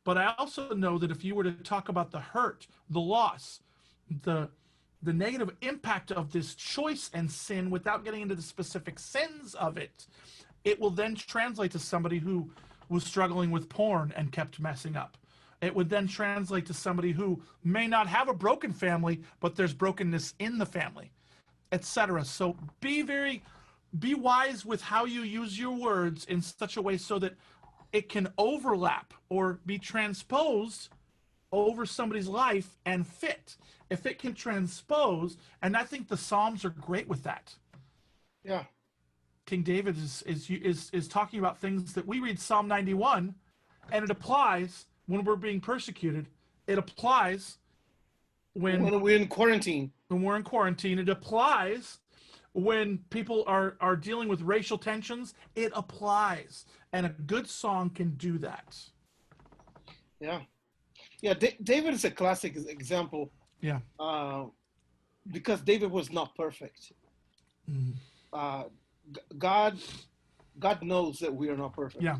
but I also know that if you were to talk about the hurt, the loss, the negative impact of this choice and sin without getting into the specific sins of it, it will then translate to somebody who was struggling with porn and kept messing up. It would then translate to somebody who may not have a broken family, but there's brokenness in the family, etc. So be wise with how you use your words in such a way so that it can overlap or be transposed over somebody's life and fit. If it can transpose, and I think the Psalms are great with that. Yeah. King David is talking about things that we read Psalm 91, and it applies when we're being persecuted. It applies when we're in quarantine. When we're in quarantine, it applies when people are dealing with racial tensions, it applies, and a good song can do that. Yeah. Yeah, David is a classic example. Yeah. Because David was not perfect. Mhm. God knows that we are not perfect. Yeah.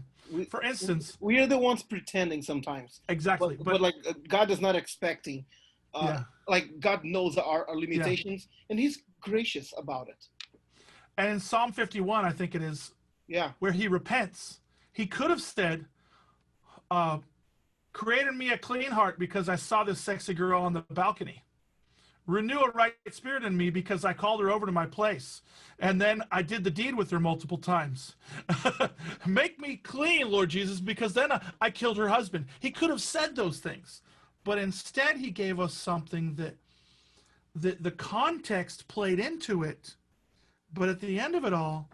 For instance, we are the ones pretending sometimes. Exactly. But like God is not expecting. Yeah. Like God knows our limitations, and He's gracious about it. And in Psalm 51, I think it is, where he repents, he could have said, create in me a clean heart because I saw this sexy girl on the balcony. Renew a right spirit in me because I called her over to my place. And then I did the deed with her multiple times. Make me clean, Lord Jesus, because then I killed her husband. He could have said those things. But instead, he gave us something that the context played into it. But at the end of it all,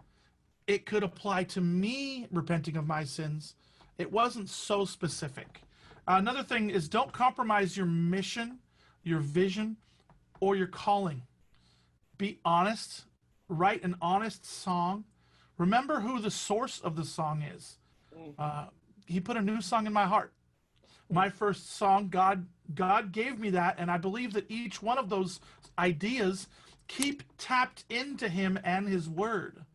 it could apply to me repenting of my sins. It wasn't so specific. Another thing is, don't compromise your mission, your vision, or your calling. Be honest. Write an honest song. Remember who the source of the song is. He put a new song in my heart. My first song, God gave me that, and I believe that each one of those ideas keep tapped into him and his word.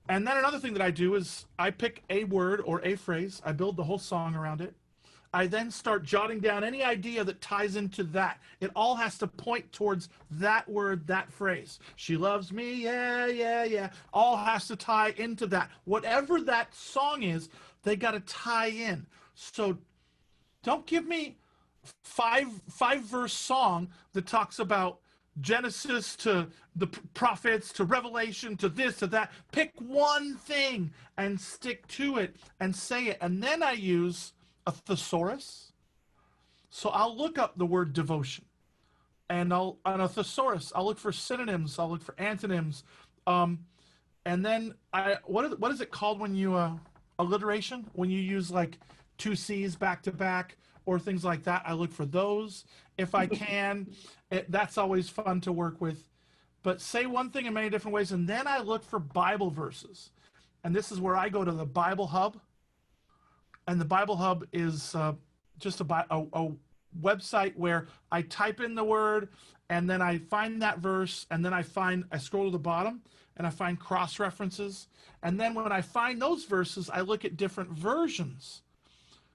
And then another thing that I do is I pick a word or a phrase. I build the whole song around it. I then start jotting down any idea that ties into that. It all has to point towards that word, that phrase. She loves me, yeah, yeah, yeah. All has to tie into that. Whatever that song is, they got to tie in. So don't give me five verse song that talks about Genesis to the prophets to Revelation to this to that. Pick one thing and stick to it and say it. And then I use a thesaurus. So I'll look up the word devotion, and on a thesaurus, I'll look for synonyms, I'll look for antonyms, and then what is it called when you alliteration, when you use like two C's back to back or things like that? I look for those if I can. That's always fun to work with. But say one thing in many different ways, and then I look for Bible verses, and this is where I go to the Bible Hub. And the Bible Hub is just a website where I type in the word, and then I find that verse, and then I scroll to the bottom, and I find cross references. And then when I find those verses, I look at different versions.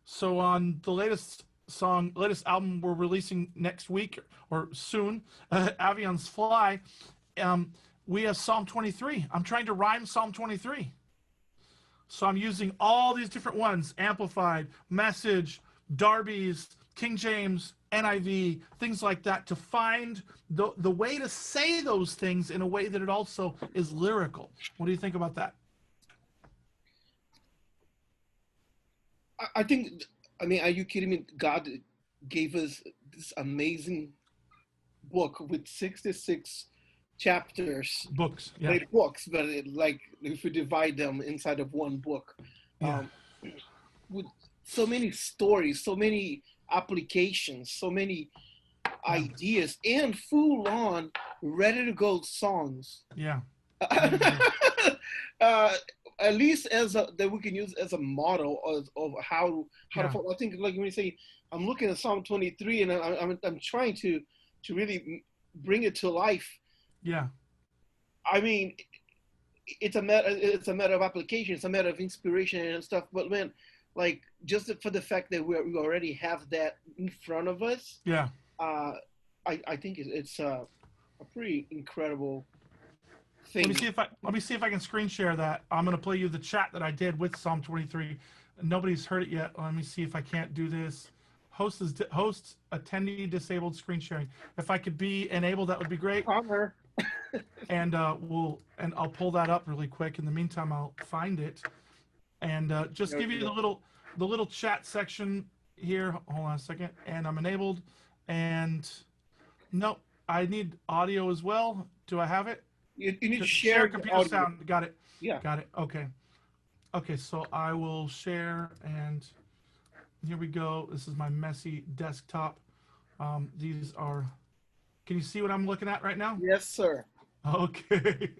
So on the latest album we're releasing next week or soon, Avion's Fly, we have Psalm 23. I'm trying to rhyme Psalm 23. So I'm using all these different ones: Amplified, Message, Darby's, King James, NIV, things like that, to find the way to say those things in a way that it also is lyrical. What do you think about that? I mean, are you kidding me? God gave us this amazing book with 66 chapters. Books, yeah. Like books, but like if we divide them inside of one book, with so many stories, so many applications, so many ideas, and full-on, ready-to-go songs. Yeah. At least that we can use as a model of how to follow. I think, like when you say, I'm looking at Psalm 23, and I'm trying to really bring it to life. Yeah. I mean, it's a matter of application. It's a matter of inspiration and stuff. But man, like just for the fact that we already have that in front of us. Yeah. I think it's a pretty incredible thing. Let me see if I can screen share that. I'm going to play you the chat that I did with Psalm 23. Nobody's heard it yet. Let me see if I can't do this. Host attendee disabled screen sharing. If I could be enabled, that would be great. Honor. And I'll pull that up really quick. In the meantime, I'll find it and just give you the little chat section here. Hold on a second. And I'm enabled. And no, I need audio as well. Do I have it? You need to share computer audio. sound. Got it. Yeah. Got it. Okay. Okay. So I will share, and here we go. This is my messy desktop. These are. Can you see what I'm looking at right now? Yes, sir. Okay.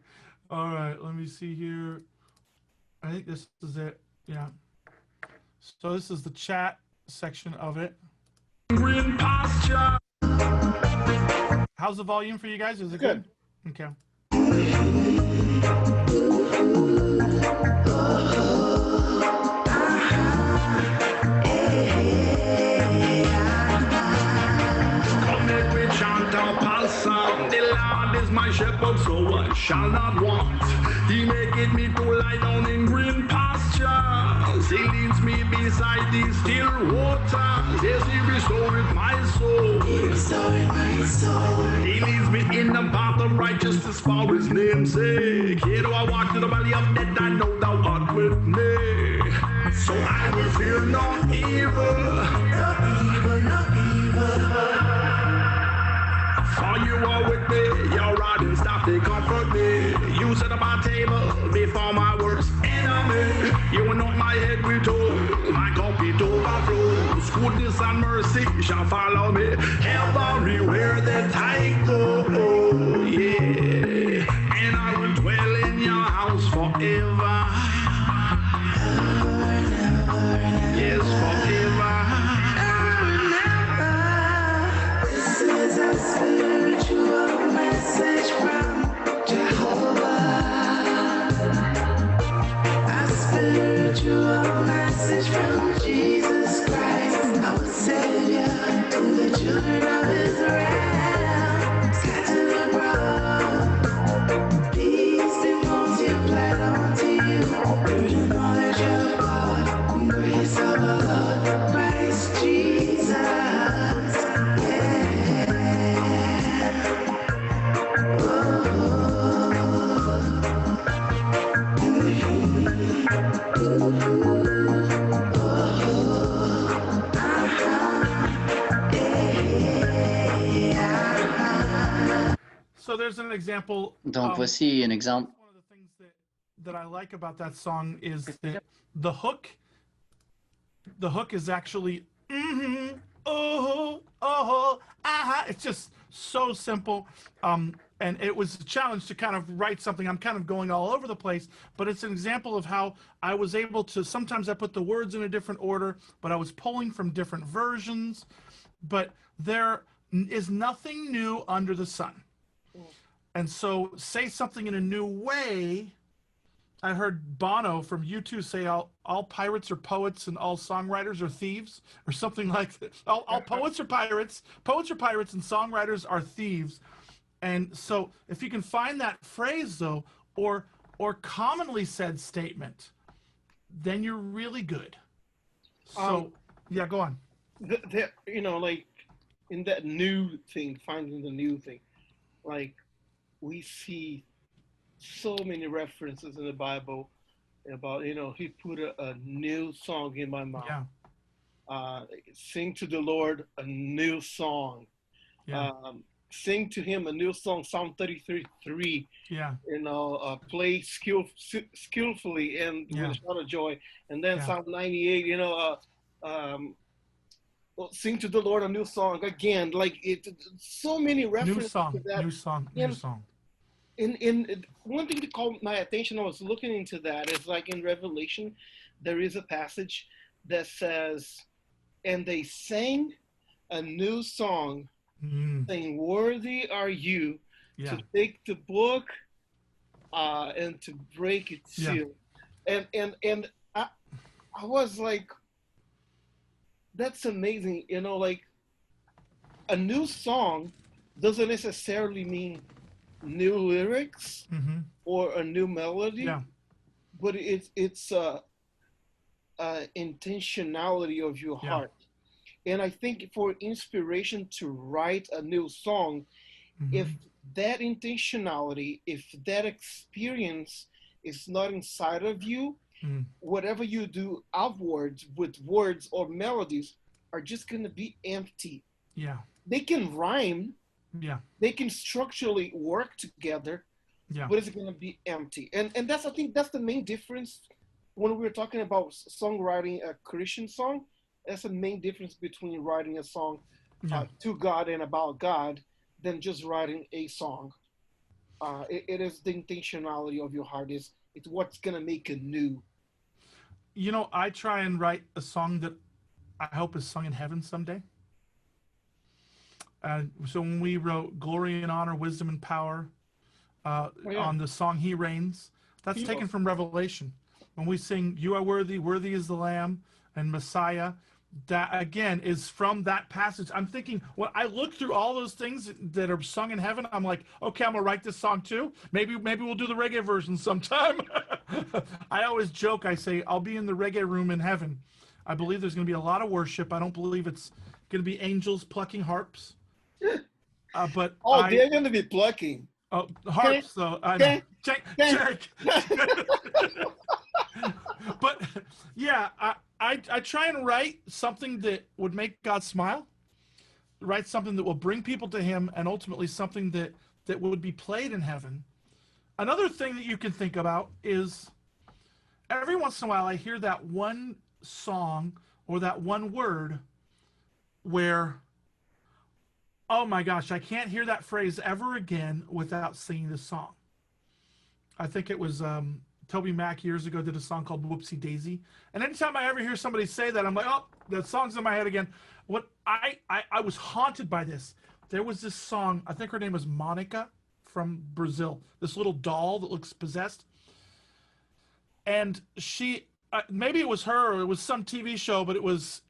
All right. Let me see here. I think this is it. Yeah. So this is the chat section of it. Green pasture. How's the volume for you guys? Is it good? Okay. The Lord is my shepherd, so I shall not want. He maketh me to lie down in green pastures. He leads me beside the still waters. Yes, he restoreth my soul. He restored my soul. He leads me in the path of righteousness for his name's sake. Yea, though I walk through the valley of death, I know thou art with me. So I will fear no evil. No evil, no evil. For you are with me, your rod and staff, they comfort me. You set up my table before my worst enemy. You anoint my head with oil, my cup it overflows. Goodness and mercy shall follow me everywhere that I go. Yeah, and I will dwell in your house forever. Yes, forever. This is a spiritual message from Jehovah. A spiritual message from Jesus Christ, our Savior, to the children of Israel. Scattered abroad, peace be multiplied unto you through the knowledge of God, grace of the Lord Christ Jesus. So there's an example. Donc voici un exemple. One of the things that I like about that song is that the hook is actually oh, aha. It's just so simple. And it was a challenge to kind of write something. I'm kind of going all over the place, but it's an example of how I was able to, sometimes I put the words in a different order, but I was pulling from different versions. But there is nothing new under the sun. And so say something in a new way. I heard Bono from U2 say all pirates are poets and all songwriters are thieves, or something like that. All poets are pirates and songwriters are thieves. And so if you can find that phrase though, or commonly said statement, then you're really good. So yeah, go on. You know, like in that new thing, finding the new thing, like we see so many references in the Bible about, you know, he put a new song in my mouth. Yeah. Sing to the Lord a new song. Yeah. Sing to him a new song, Psalm 33:3. Yeah. You know, play skillfully and with a shout of joy. And then Psalm 98, you know, sing to the Lord a new song again. Like so many references to that. New song. In one thing that caught my attention, I was looking into that, is like in Revelation, there is a passage that says, and they sang a new song, saying, worthy are you to take the book and to break its seal. And I was like, that's amazing. You know, like a new song doesn't necessarily mean new lyrics or a new melody, but it's intentionality of your heart. And I think for inspiration to write a new song, if that intentionality, if that experience is not inside of you, whatever you do outwards with words or melodies are just going to be empty. Yeah. They can rhyme. Yeah. They can structurally work together, but it's going to be empty. And that's, I think that's the main difference when we're talking about songwriting a Christian song. That's the main difference between writing a song to God and about God than just writing a song. It is the intentionality of your heart. It's what's gonna make it new. You know, I try and write a song that I hope is sung in heaven someday. So when we wrote "Glory and Honor, Wisdom and Power" on the song "He Reigns," that's taken from Revelation. When we sing "You are worthy, worthy is the Lamb," and "Messiah," that again is from that passage. I'm thinking when I look through all those things that are sung in heaven, I'm like, okay, I'm gonna write this song too. Maybe we'll do the reggae version sometime. I always joke. I say I'll be in the reggae room in heaven. I believe there's gonna be a lot of worship. I don't believe it's gonna be angels plucking harps. But they're gonna be plucking. Oh, harps though. I know. Check. But yeah, I try and write something that would make God smile, write something that will bring people to him, and ultimately something that would be played in heaven. Another thing that you can think about is every once in a while I hear that one song or that one word where, oh my gosh, I can't hear that phrase ever again without singing this song. I think it was Toby Mac years ago did a song called Whoopsie Daisy. And anytime I ever hear somebody say that, I'm like, oh, that song's in my head again. What I was haunted by this. There was this song, I think her name was Monica from Brazil, this little doll that looks possessed. And she, maybe it was her or it was some TV show, but it was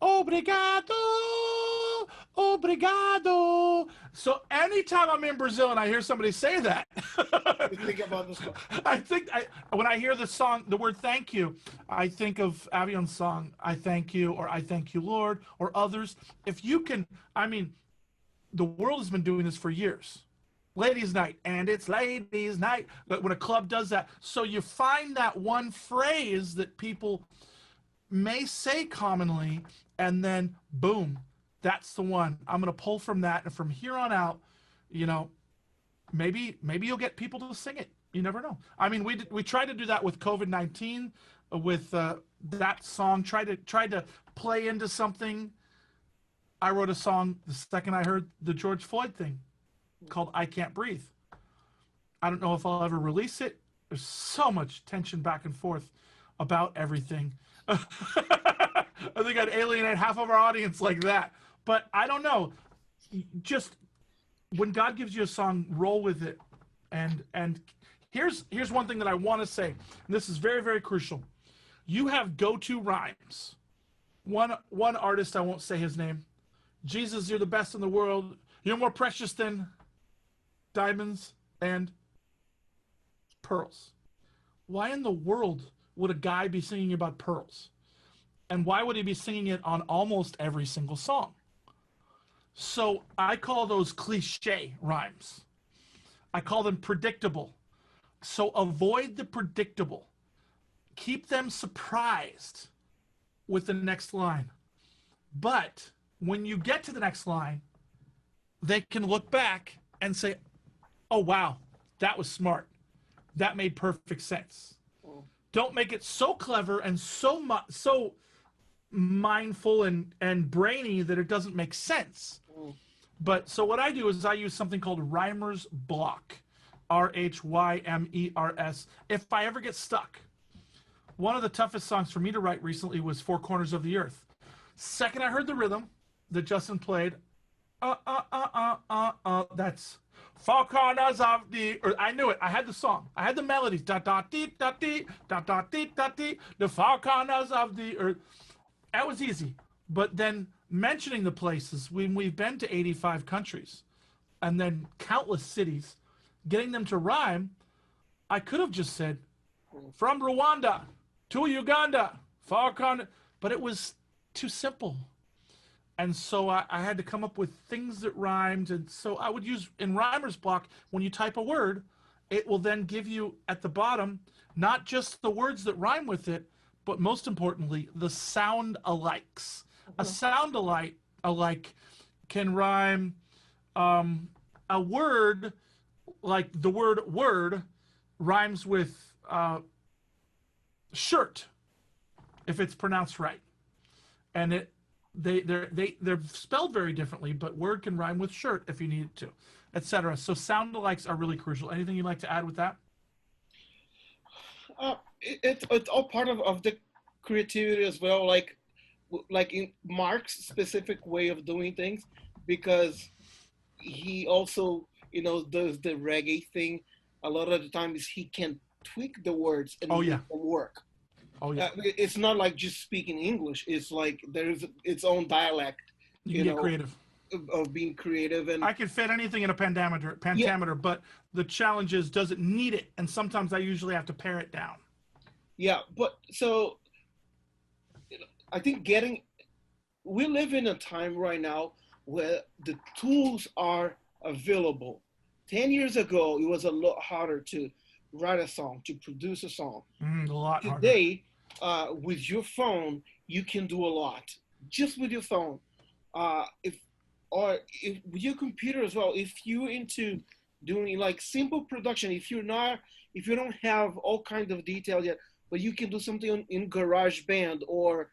Obrigado, Obrigado. So anytime I'm in Brazil and I hear somebody say that, think about this one. When I hear the song, the word thank you, I think of Avion's song, I thank you, or I thank you, Lord, or others. If you can, I mean, the world has been doing this for years. Ladies' night, and it's ladies' night. When a club does that. So you find that one phrase that people may say commonly, and then boom, that's the one. I'm going to pull from that, and from here on out, you know, maybe you'll get people to sing it. You never know. I mean, we tried to do that with COVID-19, with that song. Tried to play into something. I wrote a song the second I heard the George Floyd thing, called "I Can't Breathe." I don't know if I'll ever release it. There's so much tension back and forth about everything. I think I'd alienate half of our audience like that. But I don't know. Just when God gives you a song, roll with it. And here's one thing that I want to say. And this is very, very crucial. You have go-to rhymes. One artist, I won't say his name. Jesus, you're the best in the world. You're more precious than diamonds and pearls. Why in the world would a guy be singing about pearls? And why would he be singing it on almost every single song? So I call those cliche rhymes. I call them predictable. So avoid the predictable. Keep them surprised with the next line. But when you get to the next line, they can look back and say, oh, wow, that was smart. That made perfect sense. Don't make it so clever and so mindful and brainy that it doesn't make sense. But so what I do is I use something called Rhymer's Block, RHYMERS. If I ever get stuck, one of the toughest songs for me to write recently was Four Corners of the Earth. Second I heard the rhythm that Justin played, that's Four Corners of the Earth. I knew it. I had the song. I had the melodies. Da da dee da dee da da dee da dee. The Four Corners of the Earth. That was easy. But then mentioning the places, when we've been to 85 countries and then countless cities, getting them to rhyme, I could have just said, from Rwanda to Uganda, Four Corners, but it was too simple. And so I had to come up with things that rhymed. And so I would use in Rhymer's Block, when you type a word, it will then give you at the bottom, not just the words that rhyme with it, but most importantly, the sound alikes. A sound alike can rhyme a word, like the word rhymes with shirt, if it's pronounced right. And they're spelled very differently, but word can rhyme with shirt if you need it to, etc. So sound alikes are really crucial. Anything you'd like to add with that? It's all part of the creativity as well, like in Mark's specific way of doing things, because he also, does the reggae thing. A lot of the times he can tweak the words and make them work. Oh yeah. It's not like just speaking English. It's like there is its own dialect. You can get creative. Of being creative, and I can fit anything in a pentameter, but the challenge is, does it need it? And sometimes I usually have to pare it down. Yeah, but so I think we live in a time right now where the tools are available. 10 years ago, it was a lot harder to write a song, to produce a song. A lot harder. Today, with your phone, you can do a lot just with your phone. If with your computer as well, if you're into doing like simple production, if you don't have all kinds of detail yet, but you can do something in Garageband or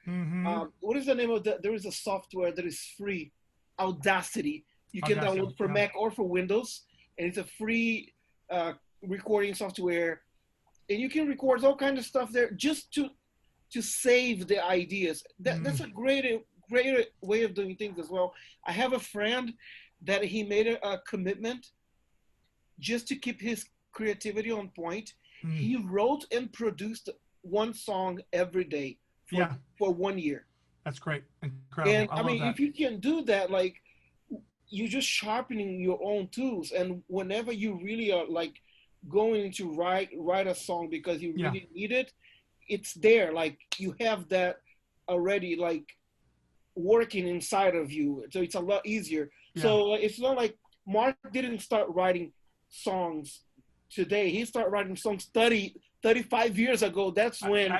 what is the name of there is a software that is free, Audacity. You can download for Mac or for Windows, and it's a free recording software, and you can record all kinds of stuff there just to save the ideas. That's a great way of doing things as well. I have a friend that he made a commitment just to keep his creativity on point. He wrote and produced one song every day for 1 year. That's great. Incredible. And I mean, if you can do that, like, you're just sharpening your own tools. And whenever you really are like going to write a song because you really need it, it's there. Like, you have that already, like, working inside of you, so it's a lot easier. So it's not like Mark didn't start writing songs today. He started writing songs 35 years ago. That's when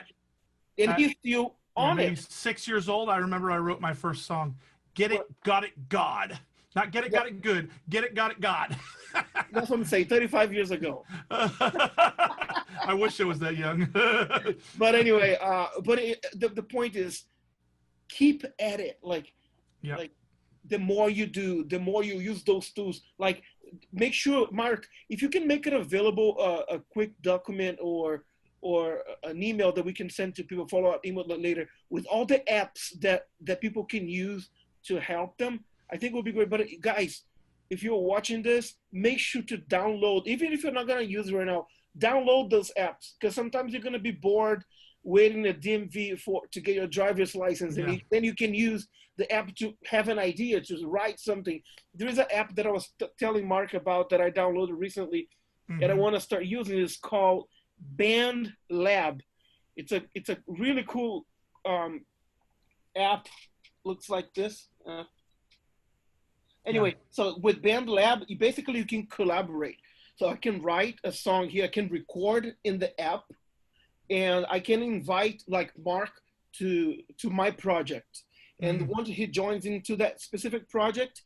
he's still on it. 6 years old, I remember I wrote my first song, Get It, Got It, God. Not Get It, Got It, Good. Get It, Got It, God. That's what I'm saying, 35 years ago. I wish I was that young. But anyway, the point is, keep at it. Like the more you do, the more you use those tools. Like, make sure, Mark, if you can make it available, a quick document or an email that we can send to people, follow-up email later, with all the apps that people can use to help them, I think will be great. But guys, if you're watching this, make sure to download, even if you're not going to use it right now, download those apps, because sometimes you're going to be bored waiting at DMV to get your driver's license, and then you can use the app to have an idea, to write something. There is an app that I was telling Mark about that I downloaded recently, and I want to start using. It's called Band Lab. It's a really cool app. Looks like this. Anyway, so with Band Lab, you can collaborate. So I can write a song here, I can record in the app, and I can invite like Mark to my project. And once he joins into that specific project,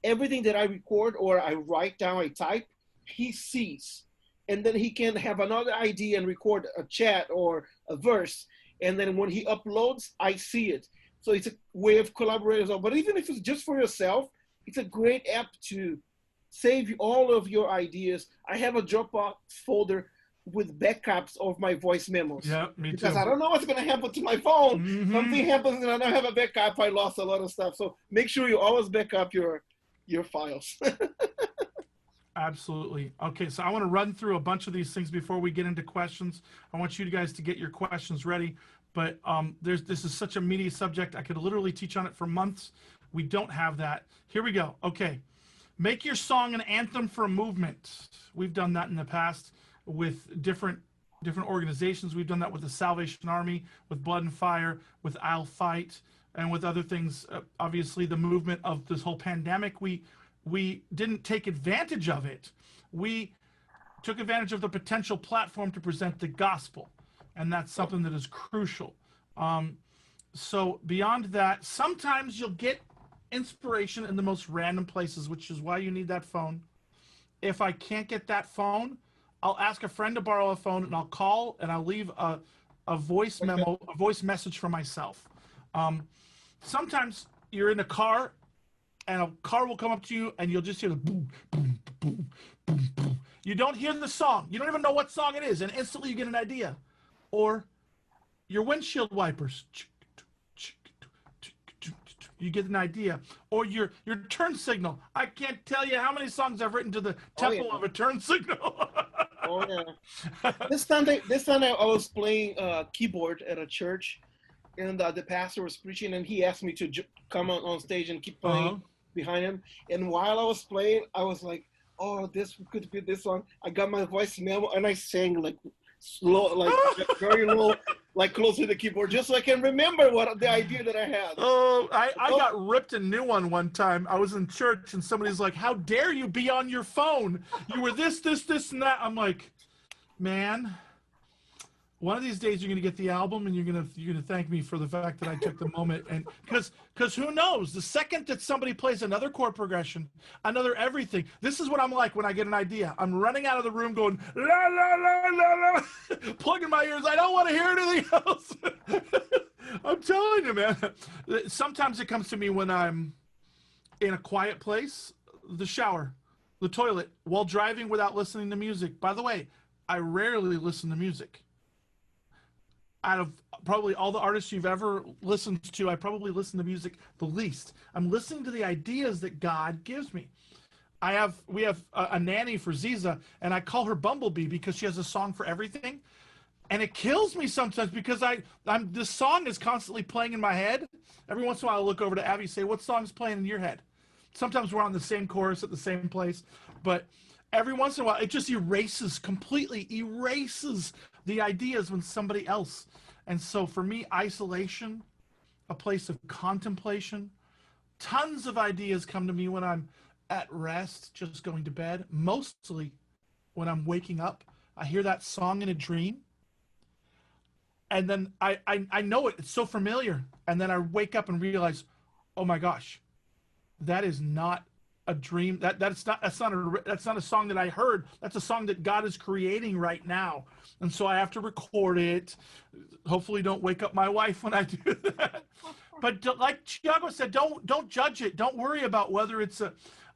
everything that I record or I write down, I type, he sees. And then he can have another idea and record a chat or a verse. And then when he uploads, I see it. So it's a way of collaborating as well. But even if it's just for yourself, it's a great app to save all of your ideas. I have a Dropbox folder with backups of my voice memos. Yeah, me too. Because I don't know what's going to happen to my phone. Something happens and I don't have a backup. I lost a lot of stuff. So make sure you always back up your files. Absolutely. Okay, so I want to run through a bunch of these things before we get into questions. I want you guys to get your questions ready. But this is such a meaty subject. I could literally teach on it for months. We don't have that. Here we go. Okay. Make your song an anthem for a movement. We've done that in the past with different organizations. We've done that with the Salvation Army, with Blood and Fire, with I'll Fight, and with other things. Obviously, the movement of this whole pandemic, we didn't take advantage of it. We took advantage of the potential platform to present the gospel, and that's something that is crucial. So beyond that, sometimes you'll get inspiration in the most random places, which is why you need that phone. If I can't get that phone, I'll ask a friend to borrow a phone, and I'll call and I'll leave a voice memo, a voice message for myself. Sometimes you're in a car, and a car will come up to you, and you'll just hear the boom, boom, boom, boom, boom. You don't hear the song. You don't even know what song it is, and instantly you get an idea. Or your windshield wipers. You get an idea. Or your turn signal. I can't tell you how many songs I've written to the tempo of a turn signal. Oh yeah. This Sunday I was playing keyboard at a church, and the pastor was preaching, and he asked me to come on stage and keep playing behind him. And while I was playing, I was like, "Oh, this could be this song." I got my voice memo, and I sang like slow, like very low, like close to the keyboard, just so I can remember what the idea that I had. Oh, I got ripped a new one time. I was in church, and somebody's like, "How dare you be on your phone? You were this, and that." I'm like, man, one of these days you're gonna get the album, and you're gonna thank me for the fact that I took the moment. And because who knows, the second that somebody plays another chord progression, another everything, this is what I'm like when I get an idea. I'm running out of the room going la la la la la, plugging my ears. I don't want to hear anything else. I'm telling you, man. Sometimes it comes to me when I'm in a quiet place, the shower, the toilet, while driving without listening to music. By the way, I rarely listen to music. Out of probably all the artists you've ever listened to, I probably listen to music the least. I'm listening to the ideas that God gives me. We have a nanny for Ziza, and I call her Bumblebee because she has a song for everything. And it kills me sometimes because this song is constantly playing in my head. Every once in a while, I'll look over to Abby and say, "What song's playing in your head?" Sometimes we're on the same chorus at the same place, but every once in a while, it just completely erases the ideas when somebody else. And so for me, isolation, a place of contemplation, tons of ideas come to me when I'm at rest, just going to bed. Mostly when I'm waking up, I hear that song in a dream. And then I know it, it's so familiar. And then I wake up and realize, oh my gosh, that is not a dream. That's not a song that I heard. That's a song that God is creating right now. And so I have to record it. Hopefully don't wake up my wife when I do that. But like Thiago said, don't judge it. Don't worry about whether it's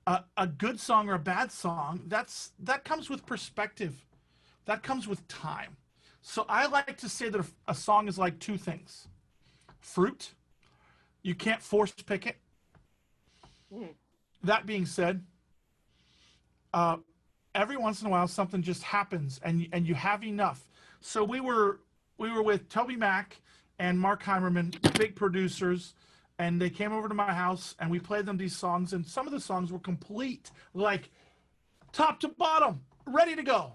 a good song or a bad song. That comes with perspective. That comes with time. So I like to say that a song is like two things. Fruit. You can't force pick it. That being said, every once in a while something just happens, and you have enough. So we were with Toby Mac and Mark Heimerman, big producers, and they came over to my house and we played them these songs, and some of the songs were complete, like top to bottom, ready to go.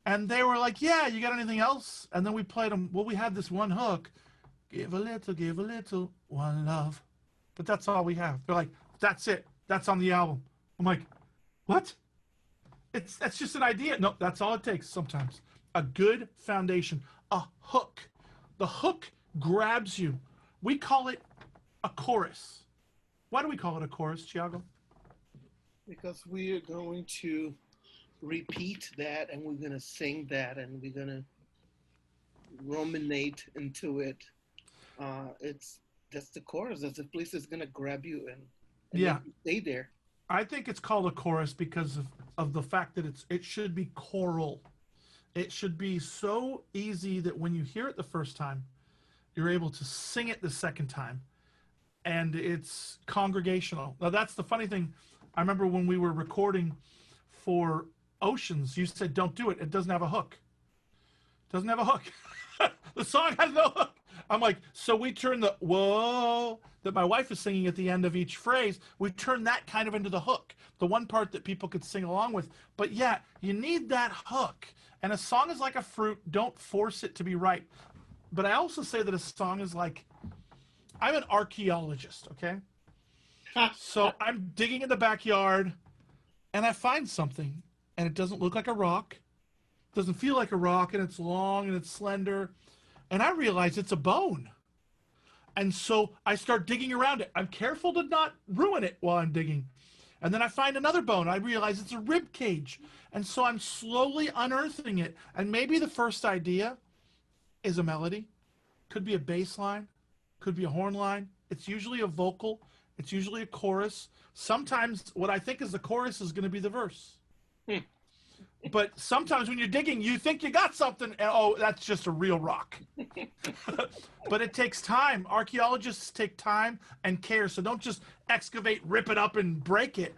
And they were like, "Yeah, you got anything else?" And then we played them. Well, we had this one hook, give a little, one love. But that's all we have. They're like, "That's it. That's on the album." I'm like, what? That's just an idea. No, that's all it takes sometimes. A good foundation, a hook. The hook grabs you. We call it a chorus. Why do we call it a chorus, Thiago? Because we are going to repeat that, and we're going to sing that, and we're going to ruminate into it. That's the chorus. That's the place that's going to grab you and yeah, stay there. I think it's called a chorus because of the fact that it should be choral. It should be so easy that when you hear it the first time, you're able to sing it the second time, and it's congregational. Now that's the funny thing. I remember when we were recording for Oceans, you said, "Don't do it. It doesn't have a hook." It doesn't have a hook. The song has no hook. I'm like, so we turn the whoa that my wife is singing at the end of each phrase, we turn that kind of into the hook, the one part that people could sing along with. But yeah, you need that hook. And a song is like a fruit. Don't force it to be right. But I also say that a song is like, I'm an archaeologist, okay? So I'm digging in the backyard and I find something and it doesn't look like a rock. It doesn't feel like a rock, and it's long and it's slender. And I realize it's a bone. And so I start digging around it. I'm careful to not ruin it while I'm digging. And then I find another bone. I realize it's a rib cage. And so I'm slowly unearthing it. And maybe the first idea is a melody. Could be a bass line. Could be a horn line. It's usually a vocal. It's usually a chorus. Sometimes what I think is the chorus is going to be the verse. But sometimes when you're digging, you think you got something, and oh, that's just a real rock. But it takes time. Archaeologists take time and care. So don't just excavate, rip it up, and break it.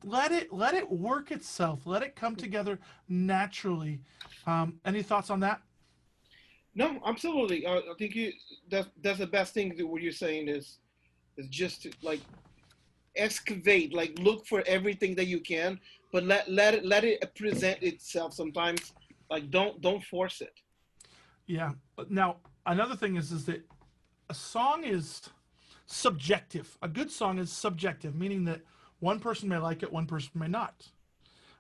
Let it work itself. Let it come together naturally. Any thoughts on that? No, absolutely. I think that's the best thing that what you're saying is just to, like, excavate, like look for everything that you can, but let it present itself sometimes. Like don't force it. Yeah. Now another thing is that a song is subjective. A good song is subjective, meaning that one person may like it, one person may not.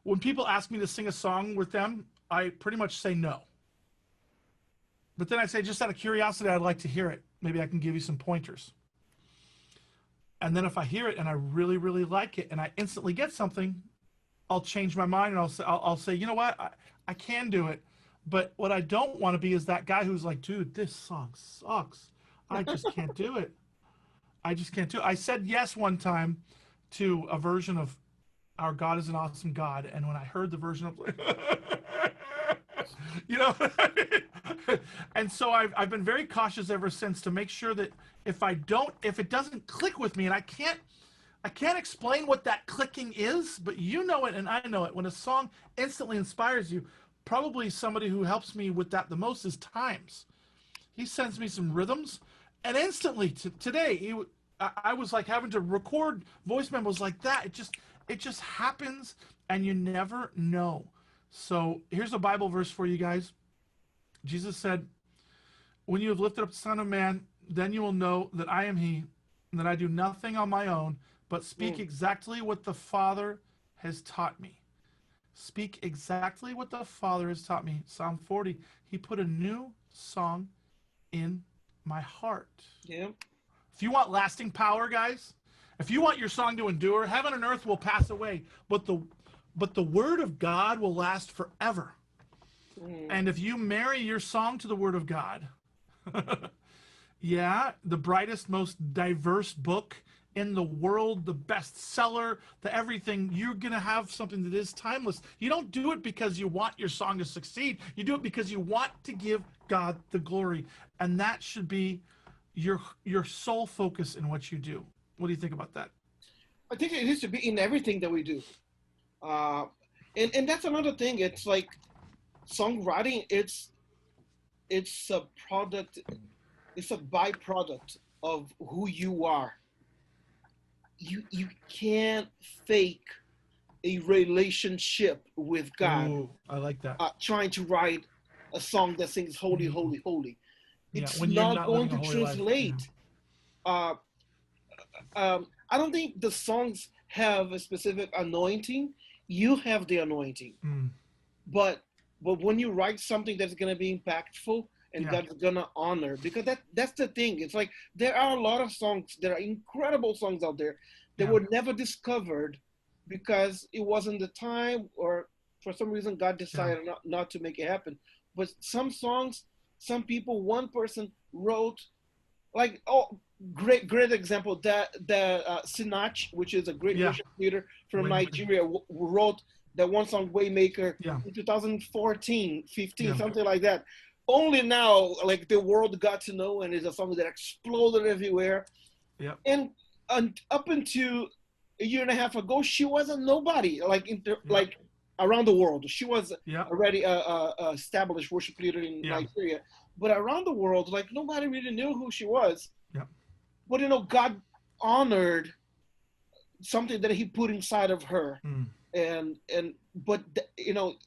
When people ask me to sing a song with them, I pretty much say no. But then I say, just out of curiosity, I'd like to hear it. Maybe I can give you some pointers. And then if I hear it and I really, really like it and I instantly get something, I'll change my mind and I'll say, you know what, I can do it. But what I don't want to be is that guy who's like, dude, this song sucks. I just can't do it. I just can't do it. I said yes one time to a version of Our God is an Awesome God. And when I heard the version, I was like, you know, and so I've been very cautious ever since to make sure that if it doesn't click with me, and I can't explain what that clicking is, but you know it and I know it. When a song instantly inspires you, probably somebody who helps me with that the most is Times. He sends me some rhythms, and instantly today I was like having to record voice memos like that. It just happens, and you never know. So here's a Bible verse for you guys. Jesus said, when you have lifted up the Son of Man, then you will know that I am he, and that I do nothing on my own, but speak exactly what the Father has taught me. Speak exactly what the Father has taught me. Psalm 40, he put a new song in my heart. Yeah. If you want lasting power, guys, if you want your song to endure, heaven and earth will pass away, but the word of God will last forever. And if you marry your song to the word of God, yeah, the brightest, most diverse book in the world, the bestseller, the everything, you're going to have something that is timeless. You don't do it because you want your song to succeed. You do it because you want to give God the glory. And that should be your sole focus in what you do. What do you think about that? I think it needs to be in everything that we do. And that's another thing. It's like songwriting, it's a product, it's a byproduct of who you are. You can't fake a relationship with God. Ooh, I like that. Trying to write a song that sings holy, holy, holy. It's when you're not going to living a holy life, translate. I don't think the songs have a specific anointing. You have the anointing. But when you write something that's going to be impactful and God's going to honor, because that's the thing. It's like there are a lot of songs, there are incredible songs out there that were never discovered because it wasn't the time, or for some reason God decided not to make it happen. But some songs, some people, one person wrote, like, great example, that Sinach, which is a great worship leader from Nigeria, wrote that one song, Waymaker, in 2014, 15, something like that. Only now, like, the world got to know, and it's a song that exploded everywhere. And up until a year and a half ago, she was a nobody, like around the world. She was already a established worship leader in Nigeria, but around the world, like, nobody really knew who she was. But God honored something that He put inside of her, but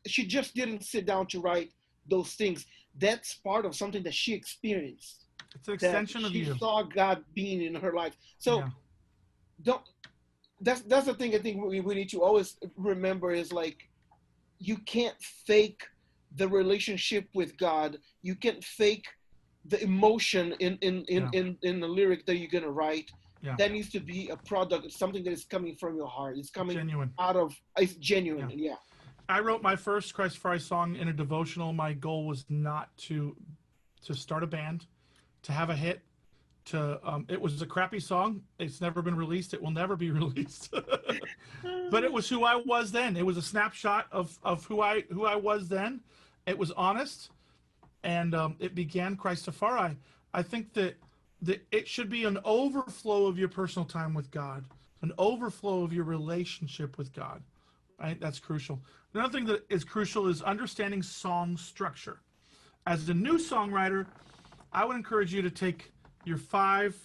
she just didn't sit down to write those things. That's part of something that she experienced. It's an extension of you. She saw God being in her life. So that's the thing I think we need to always remember is, like, you can't fake the relationship with God. You can't fake the emotion in the lyric that you're gonna write. That needs to be a product, something that is coming from your heart. It's coming it's genuine. I wrote my first CHRISTAFARI song in a devotional. My goal was not to start a band, to have a hit, it was a crappy song. It's never been released. It will never be released. But it was who I was then. It was a snapshot of who I was then. It was honest, and it began Christafari. I think that it should be an overflow of your personal time with God, an overflow of your relationship with God. Right? That's crucial. Another thing that is crucial is understanding song structure. As a new songwriter, I would encourage you to take your 5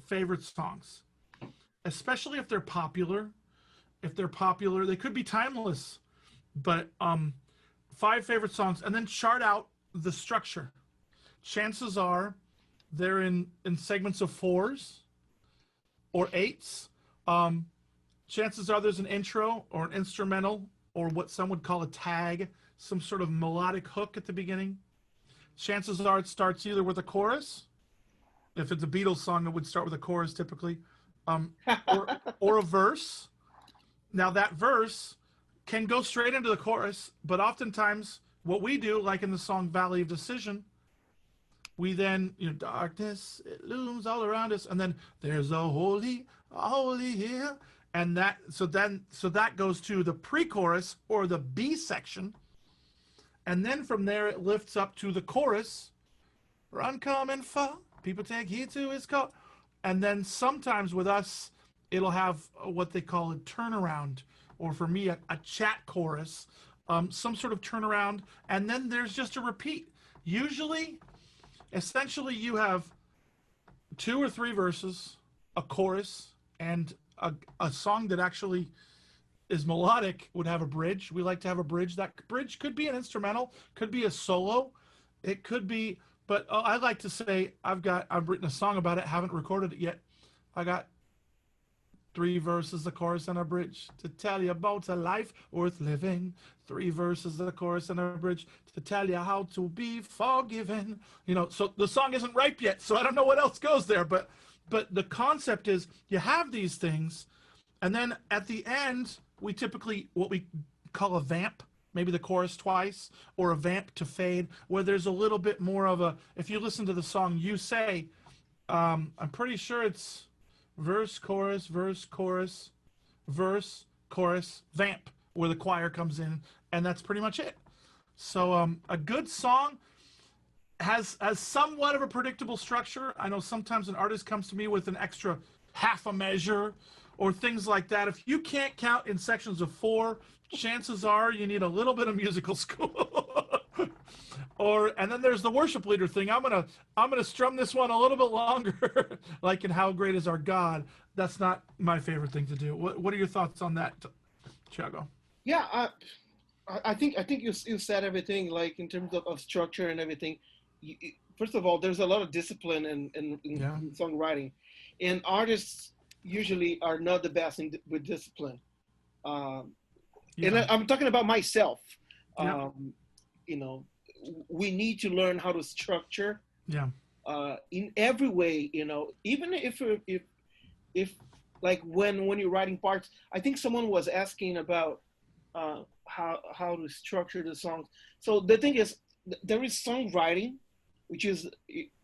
favorite songs, especially if they're popular. If they're popular, they could be timeless, but 5 favorite songs, and then chart out the structure. Chances are they're in segments of 4s or 8s. Chances are there's an intro or an instrumental or what some would call a tag, some sort of melodic hook at the beginning. Chances are it starts either with a chorus. If it's a Beatles song, it would start with a chorus typically, or a verse. Now that verse can go straight into the chorus, but oftentimes what we do, like in the song Valley of Decision, we then, darkness, it looms all around us, and then there's a holy here, and that goes to the pre-chorus or the B section, and then from there it lifts up to the chorus. Run, come and fall, people take heed to his call, and then sometimes with us it'll have what they call a turnaround, or for me a chat chorus, some sort of turnaround, and then there's just a repeat. Usually, essentially, you have 2 or 3 verses, a chorus, and a song that actually is melodic would have a bridge. We like to have a bridge. That bridge could be an instrumental, could be a solo, it could be, but I like to say I've written a song about it, haven't recorded it yet. I got 3 verses, a chorus, and a bridge to tell you about a life worth living. 3 verses, a chorus, and a bridge to tell you how to be forgiven. So the song isn't ripe yet, so I don't know what else goes there. But the concept is you have these things, and then at the end, we typically, what we call a vamp, maybe the chorus twice, or a vamp to fade, where there's a little bit more of a, if you listen to the song, you say, I'm pretty sure it's verse, chorus, verse, chorus, verse, chorus, vamp, where the choir comes in, and that's pretty much it. So a good song has somewhat of a predictable structure. I know sometimes an artist comes to me with an extra half a measure or things like that. If you can't count in sections of 4, chances are you need a little bit of musical school. And then there's the worship leader thing. I'm gonna strum this one a little bit longer, like in How Great Is Our God. That's not my favorite thing to do. What are your thoughts on that, Thiago? Yeah, I think you said everything, like in terms of structure and everything. First of all, there's a lot of discipline in songwriting, and artists usually are not the best with discipline. And I'm talking about myself. We need to learn how to structure. In every way. Even if like when you're writing parts, I think someone was asking about how to structure the songs. So the thing is, there is songwriting, which is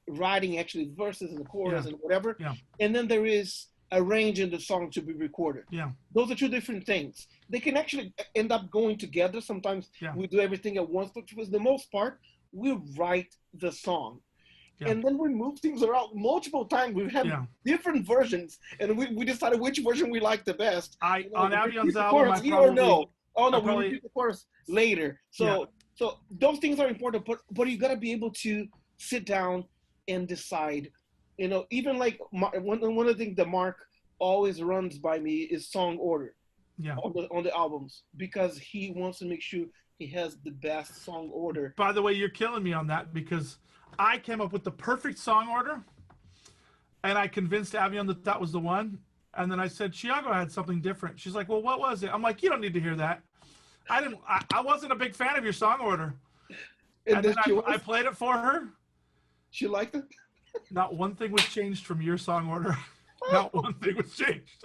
writing actually verses and the chorus and whatever, and then there is arranging the song to be recorded. Those are 2 different things. They can actually end up going together. Sometimes we do everything at once, but for the most part, we write the song. And then we move things around multiple times. We have different versions, and we decided which version we like the best. On Avion's album, we repeat the chorus later. So those things are important, but you got to be able to sit down and decide. Even like one of the things that Mark always runs by me is song order on the albums, because he wants to make sure he has the best song order. By the way, you're killing me on that, because I came up with the perfect song order, and I convinced Avion that was the one. And then I said, Thiago had something different. She's like, well, what was it? I'm like, you don't need to hear that. I wasn't a big fan of your song order. And then I played it for her. She liked it? Not one thing was changed from your song order. Not one thing was changed.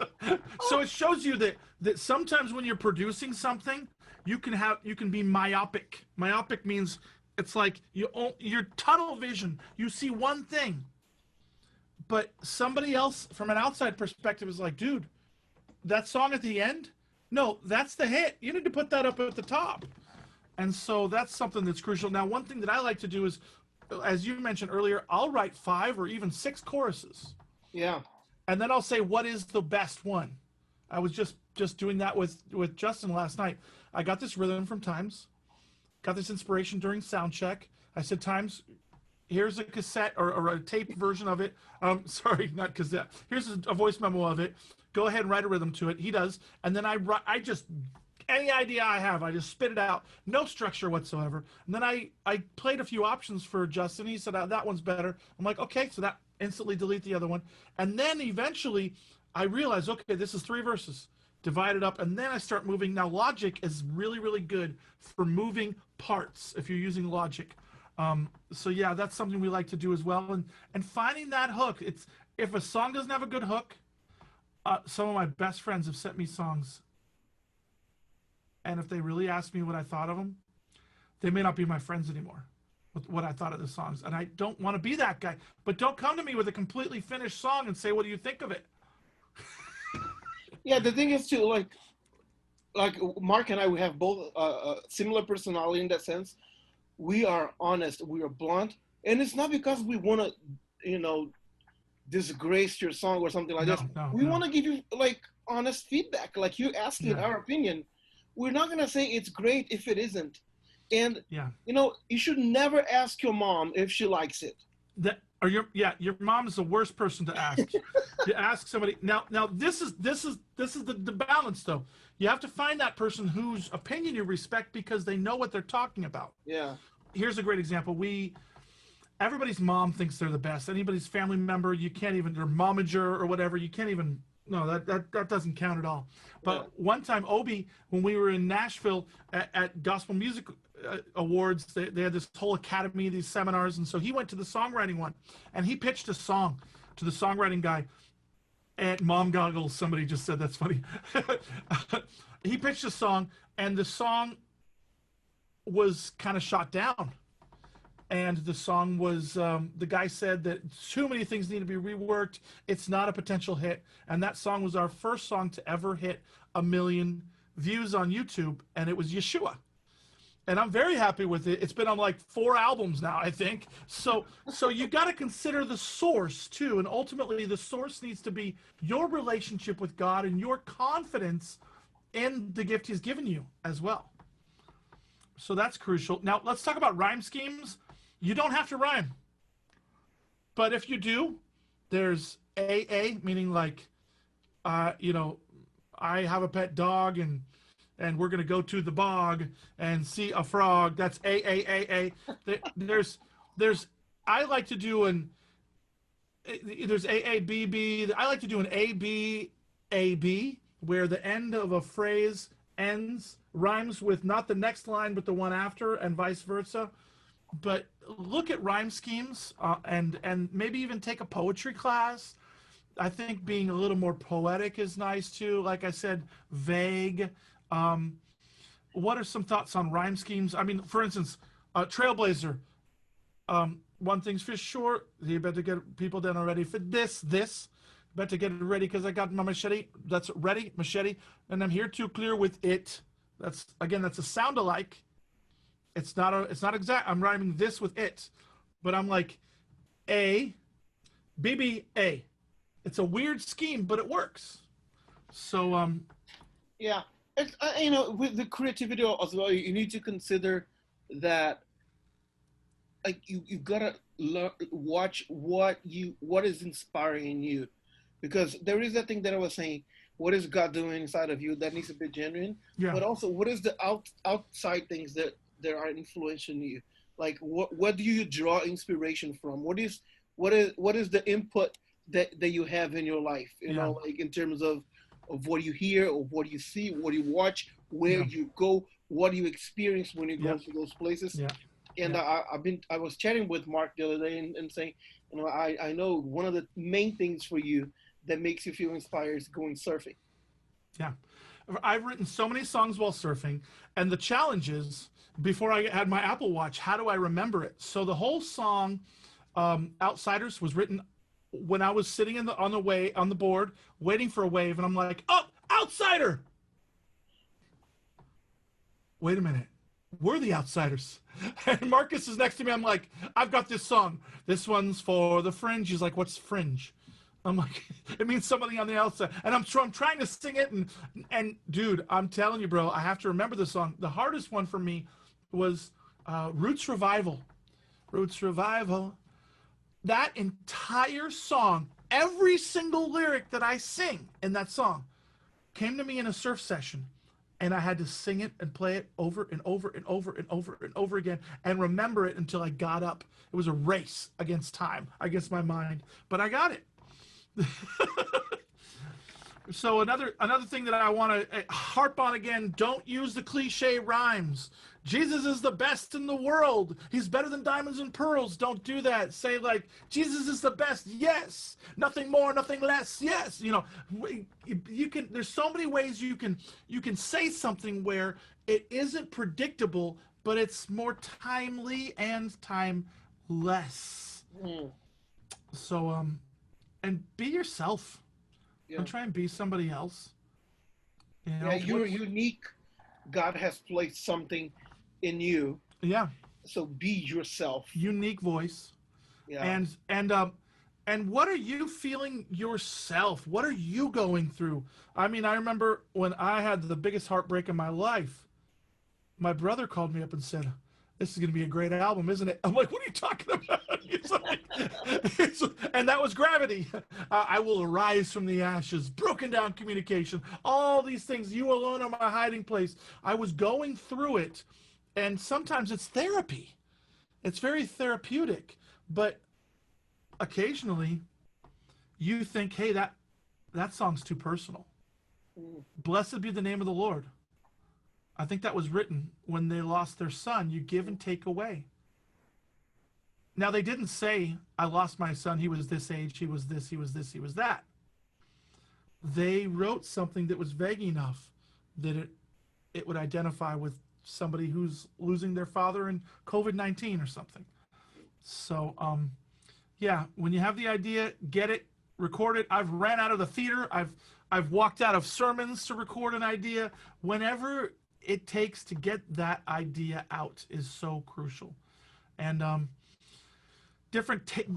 So it shows you that sometimes when you're producing something, you can be myopic. Myopic means it's like your tunnel vision. You see one thing, but somebody else from an outside perspective is like, dude, that song at the end, no, that's the hit. You need to put that up at the top. And so that's something that's crucial. Now, one thing that I like to do is, as you mentioned earlier, I'll write 5 or even 6 choruses. Yeah. And then I'll say, what is the best one? I was just doing that with Justin last night. I got this rhythm from Times, got this inspiration during sound check. I said, Times, here's a cassette or a tape version of it. Sorry, not cassette. Here's a voice memo of it. Go ahead and write a rhythm to it. He does. And then I just, any idea I have, I just spit it out. No structure whatsoever. And then I played a few options for Justin. He said, that one's better. I'm like, okay, so that instantly delete the other one. And then eventually I realized, okay, this is 3 verses. Divide it up. And then I start moving. Now Logic is really, really good for moving parts if you're using Logic. So yeah, that's something we like to do as well. And finding that hook. It's, if a song doesn't have a good hook, some of my best friends have sent me songs, and if they really ask me what I thought of them, they may not be my friends anymore with what I thought of the songs. And I don't want to be that guy. But don't come to me with a completely finished song and say, what do you think of it? Yeah, the thing is too, like Mark and I, we have both similar personality in that sense. We are honest, we are blunt, and it's not because we want to, disgrace your song or something like that. We want to give you like honest feedback, like you asking our opinion. We're not gonna say it's great if it isn't, and you should never ask your mom if she likes it. Your mom is the worst person to ask. You ask somebody now. This is the balance though. You have to find that person whose opinion you respect because they know what they're talking about. Yeah. Here's a great example. Everybody's mom thinks they're the best. Anybody's family member, you can't even, their momager or whatever, you can't even, no, that doesn't count at all. But one time, Obi, when we were in Nashville at Gospel Music Awards, they had this whole academy, these seminars, and so he went to the songwriting one, and he pitched a song to the songwriting guy. And Mom Goggles, somebody just said, that's funny. He pitched a song, and the song was kind of shot down. And the song was, the guy said that too many things need to be reworked. It's not a potential hit. And that song was our first song to ever hit 1 million views on YouTube. And it was Yeshua. And I'm very happy with it. It's been on like 4 albums now, I think. So you got to consider the source too. And ultimately the source needs to be your relationship with God and your confidence in the gift he's given you as well. So that's crucial. Now let's talk about rhyme schemes. You don't have to rhyme. But if you do, there's AA, meaning like, I have a pet dog and we're going to go to the bog and see a frog. That's AAAA. There's, I like to do there's AABB. I like to do an ABAB, where the end of a phrase rhymes with not the next line, but the one after, and vice versa. But look at rhyme schemes and maybe even take a poetry class. I think being a little more poetic is nice too. Like I said, vague. What are some thoughts on rhyme schemes? I mean, for instance, Trailblazer. One thing's for sure, you better get people that are ready for this. Better get it ready because I got my machete. That's ready, machete. And I'm here to clear with it. That's a sound alike. It's not exact. I'm rhyming this with it, but I'm like A, BB, A. It's a weird scheme, but it works. So, yeah, it's, with the creativity as well, you need to consider that, like you gotta watch what is inspiring you, because there is that thing that I was saying. What is God doing inside of you that needs to be genuine? Yeah. But also, what is the outside things that are influencing you? Like what do you draw inspiration from? What is the input that you have in your life? You know, like in terms of what you hear or what you see, what you watch, where you go, what you experience when you go to those places. Yeah. And I was chatting with Mark the other day and saying, I know one of the main things for you that makes you feel inspired is going surfing. Yeah. I've written so many songs while surfing, and the challenge is, before I had my Apple Watch, how do I remember it? So the whole song, Outsiders, was written when I was sitting on the board waiting for a wave, and I'm like, oh, outsider. Wait a minute. We're the outsiders. And Marcus is next to me. I'm like, I've got this song. This one's for the fringe. He's like, what's fringe? I'm like, it means somebody on the outside. And I'm trying to sing it. And dude, I'm telling you, bro, I have to remember the song. The hardest one for me was Roots Revival. Roots Revival. That entire song, every single lyric that I sing in that song came to me in a surf session. And I had to sing it and play it over and over and over and over and over again and remember it until I got up. It was a race against time, against my mind, but I got it. So another thing that I want to harp on again, don't use the cliche rhymes. Jesus is the best in the world. He's better than diamonds and pearls. Don't do that. Say like, Jesus is the best. Yes. Nothing more, nothing less. Yes. You know, you can, there's so many ways you can say something where it isn't predictable, but it's more timely and timeless. So, and be yourself. Yeah. Don't try and be somebody else. You know, Yeah, you're unique. God has placed something in you. Yeah. So be yourself. Unique voice. Yeah. And what are you feeling yourself? What are you going through? I mean, I remember when I had the biggest heartbreak in my life, my brother called me up and said, this is going to be a great album, isn't it? I'm like, what are you talking about? And that was Gravity. I will arise from the ashes, broken down communication, all these things. You alone are my hiding place. I was going through it. And sometimes it's therapy. It's very therapeutic. But occasionally you think, hey, that song's too personal. Blessed be the name of the Lord. I think that was written when they lost their son. You give and take away. Now, they didn't say, I lost my son. He was this age. He was this. He was this. He was that. They wrote something that was vague enough that it would identify with somebody who's losing their father in COVID-19 or something. So, yeah, when you have the idea, get it, record it. I've ran out of the theater. I've walked out of sermons to record an idea. Whenever it takes to get that idea out is so crucial. And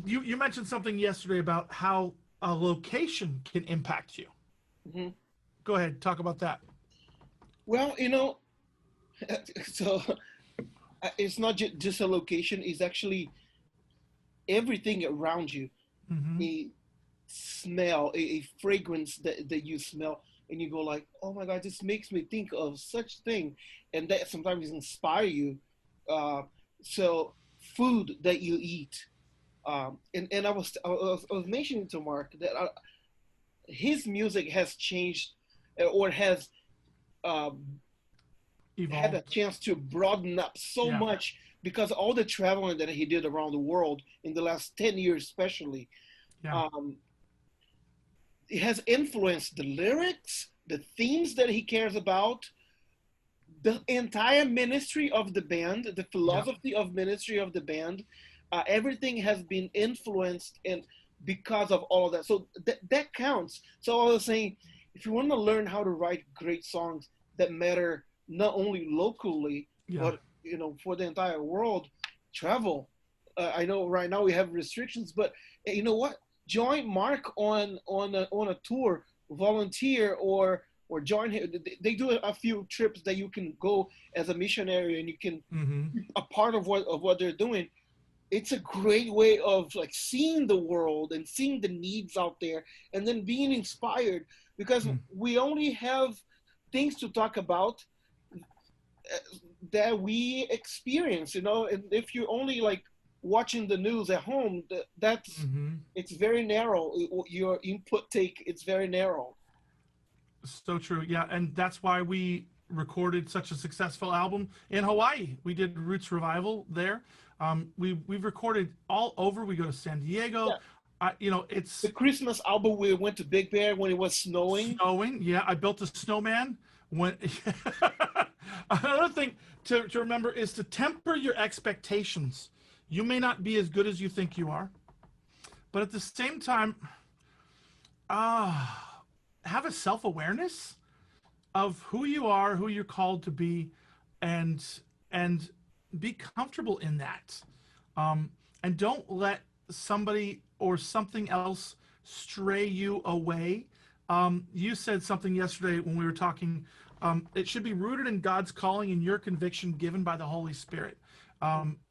you mentioned something yesterday about how a location can impact you. Mm-hmm. Go ahead, talk about that. Well, you know, so it's not just a location, it's actually everything around you. Mm-hmm. A smell, a fragrance that you smell, and you go like, oh my God, this makes me think of such thing. And that sometimes inspire you. So food that you eat. And I was mentioning to Mark that his music has changed or has had a chance to broaden up so much because all the traveling that he did around the world in the last 10 years especially. Yeah. It has influenced the lyrics, the themes that he cares about, the entire ministry of the band, the philosophy of ministry of the band. Everything has been influenced and because of all of that. So that counts. So I was saying, if you want to learn how to write great songs that matter not only locally, but you know, for the entire world, travel. I know right now we have restrictions, but you know what? Join Mark on a tour, volunteer or join him. They do a few trips that you can go as a missionary and you can be a part of what they're doing. It's a great way of like seeing the world and seeing the needs out there and then being inspired because we only have things to talk about that we experience, you know, and if you're only like watching the news at home, that's it's very narrow. Your input take, it's very narrow. So true. Yeah. And that's why we recorded such a successful album in Hawaii. We did Roots Revival there. We've recorded all over. We go to San Diego. You know, it's the Christmas album. We went to Big Bear when it was snowing. Yeah. I built a snowman. Another thing to remember is to temper your expectations. You may not be as good as you think you are, but at the same time, have a self-awareness of who you are, who you're called to be, and be comfortable in that. And don't let somebody or something else stray you away. You said something yesterday when we were talking. It should be rooted in God's calling and your conviction given by the Holy Spirit.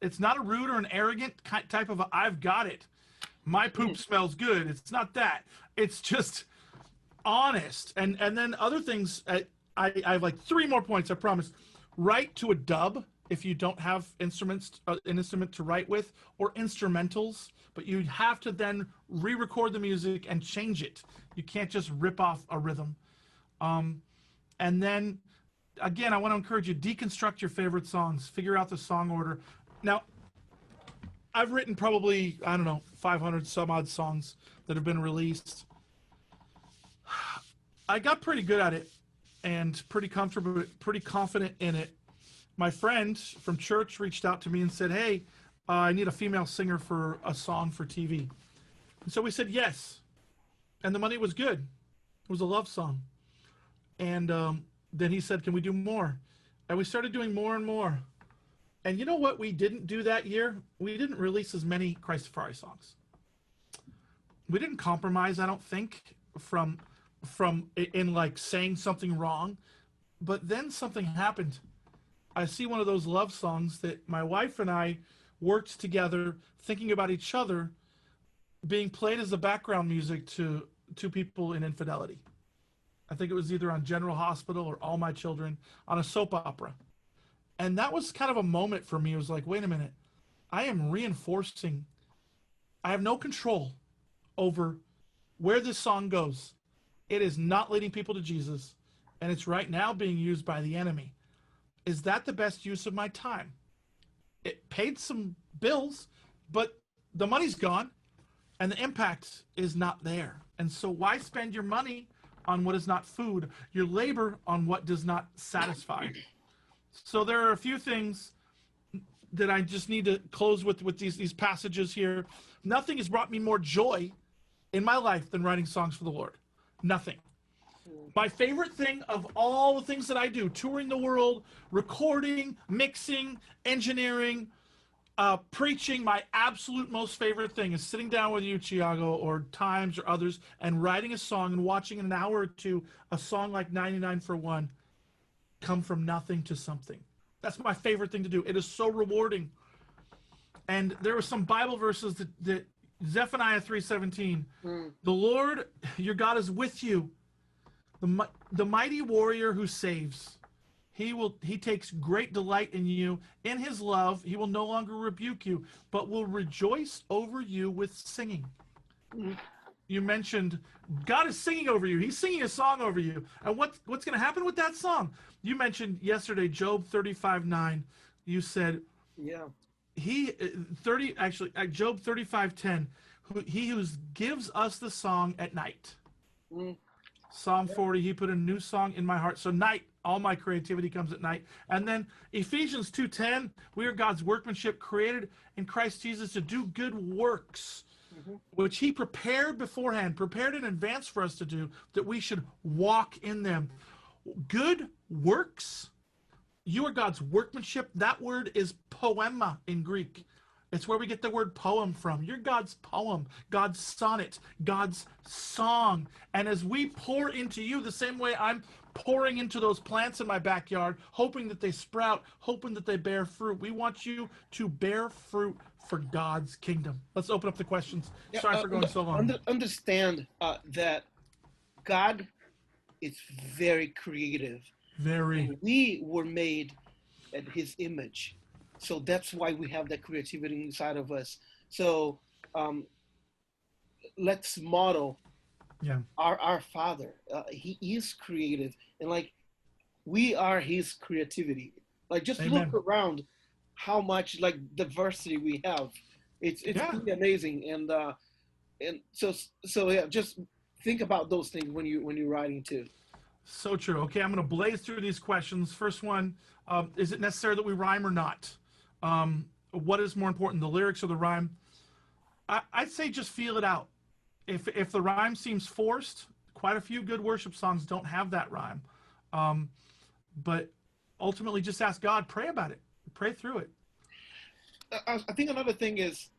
It's not a rude or an arrogant type of I've got it. My poop smells good. It's not that. It's just honest. And then other things. I have like 3 more points, I promise. Write to a dub if you don't have an instrument to write with, or instrumentals, but you have to then re-record the music and change it. You can't just rip off a rhythm. And then, again, I want to encourage you, deconstruct your favorite songs. Figure out the song order. Now, I've written probably, 500 some odd songs that have been released. I got pretty good at it and pretty comfortable, pretty confident in it. My friend from church reached out to me and said, hey, I need a female singer for a song for TV. And so we said yes. And the money was good. It was a love song. And then he said, can we do more? And we started doing more and more. And you know what we didn't do that year? We didn't release as many CHRISTAFARI songs. We didn't compromise, I don't think, from in like saying something wrong. But then something happened. I see one of those love songs that my wife and I worked together, thinking about each other, being played as the background music to people in infidelity. I think it was either on General Hospital or All My Children, on a soap opera. And that was kind of a moment for me. It was like, wait a minute, I am reinforcing. I have no control over where this song goes. It is not leading people to Jesus, and it's right now being used by the enemy. Is that the best use of my time? It paid some bills, but the money's gone, and the impact is not there. And so why spend your money on what is not food, your labor on what does not satisfy? So there are a few things that I just need to close with these passages here. Nothing has brought me more joy in my life than writing songs for the Lord. Nothing. My favorite thing of all the things that I do, touring the world, recording, mixing, engineering, preaching, my absolute most favorite thing is sitting down with you, Thiago, or Times or others, and writing a song and watching in an hour or two a song like 99 for One come from nothing to something. That's my favorite thing to do. It is so rewarding. And there were some Bible verses that Zephaniah 3:17, the Lord your God is with you, the mighty warrior who saves. He takes great delight in you. In his love, he will no longer rebuke you, but will rejoice over you with singing. You mentioned God is singing over you. He's singing a song over you. And what's going to happen with that song? You mentioned yesterday, Job 35:9. You said, yeah, Job 35:10. He who gives us the song at night. Psalm 40, he put a new song in my heart. So night, all my creativity comes at night. And then Ephesians 2:10, we are God's workmanship, created in Christ Jesus to do good works, which he prepared beforehand, prepared in advance for us to do, that we should walk in them. Good works. You are God's workmanship. That word is poema in Greek. It's where we get the word poem from. You're God's poem, God's sonnet, God's song. And as we pour into you the same way I'm pouring into those plants in my backyard, hoping that they sprout, hoping that they bear fruit, we want you to bear fruit for God's kingdom. Let's open up the questions. Yeah, Sorry for going so long. Understand that God is very creative. Very. And we were made at his image. So that's why we have that creativity inside of us. So let's model our Father. He is creative. And like, we are his creativity. Like, just Amen. look around how much like diversity we have. It's pretty amazing. And so yeah, just think about those things when you're writing too. So true. Okay, I'm going to blaze through these questions. First one, is it necessary that we rhyme or not? What is more important, the lyrics or the rhyme? I'd say just feel it out. If the rhyme seems forced, quite a few good worship songs don't have that rhyme. But ultimately, just ask God, pray about it, pray through it. I think another thing is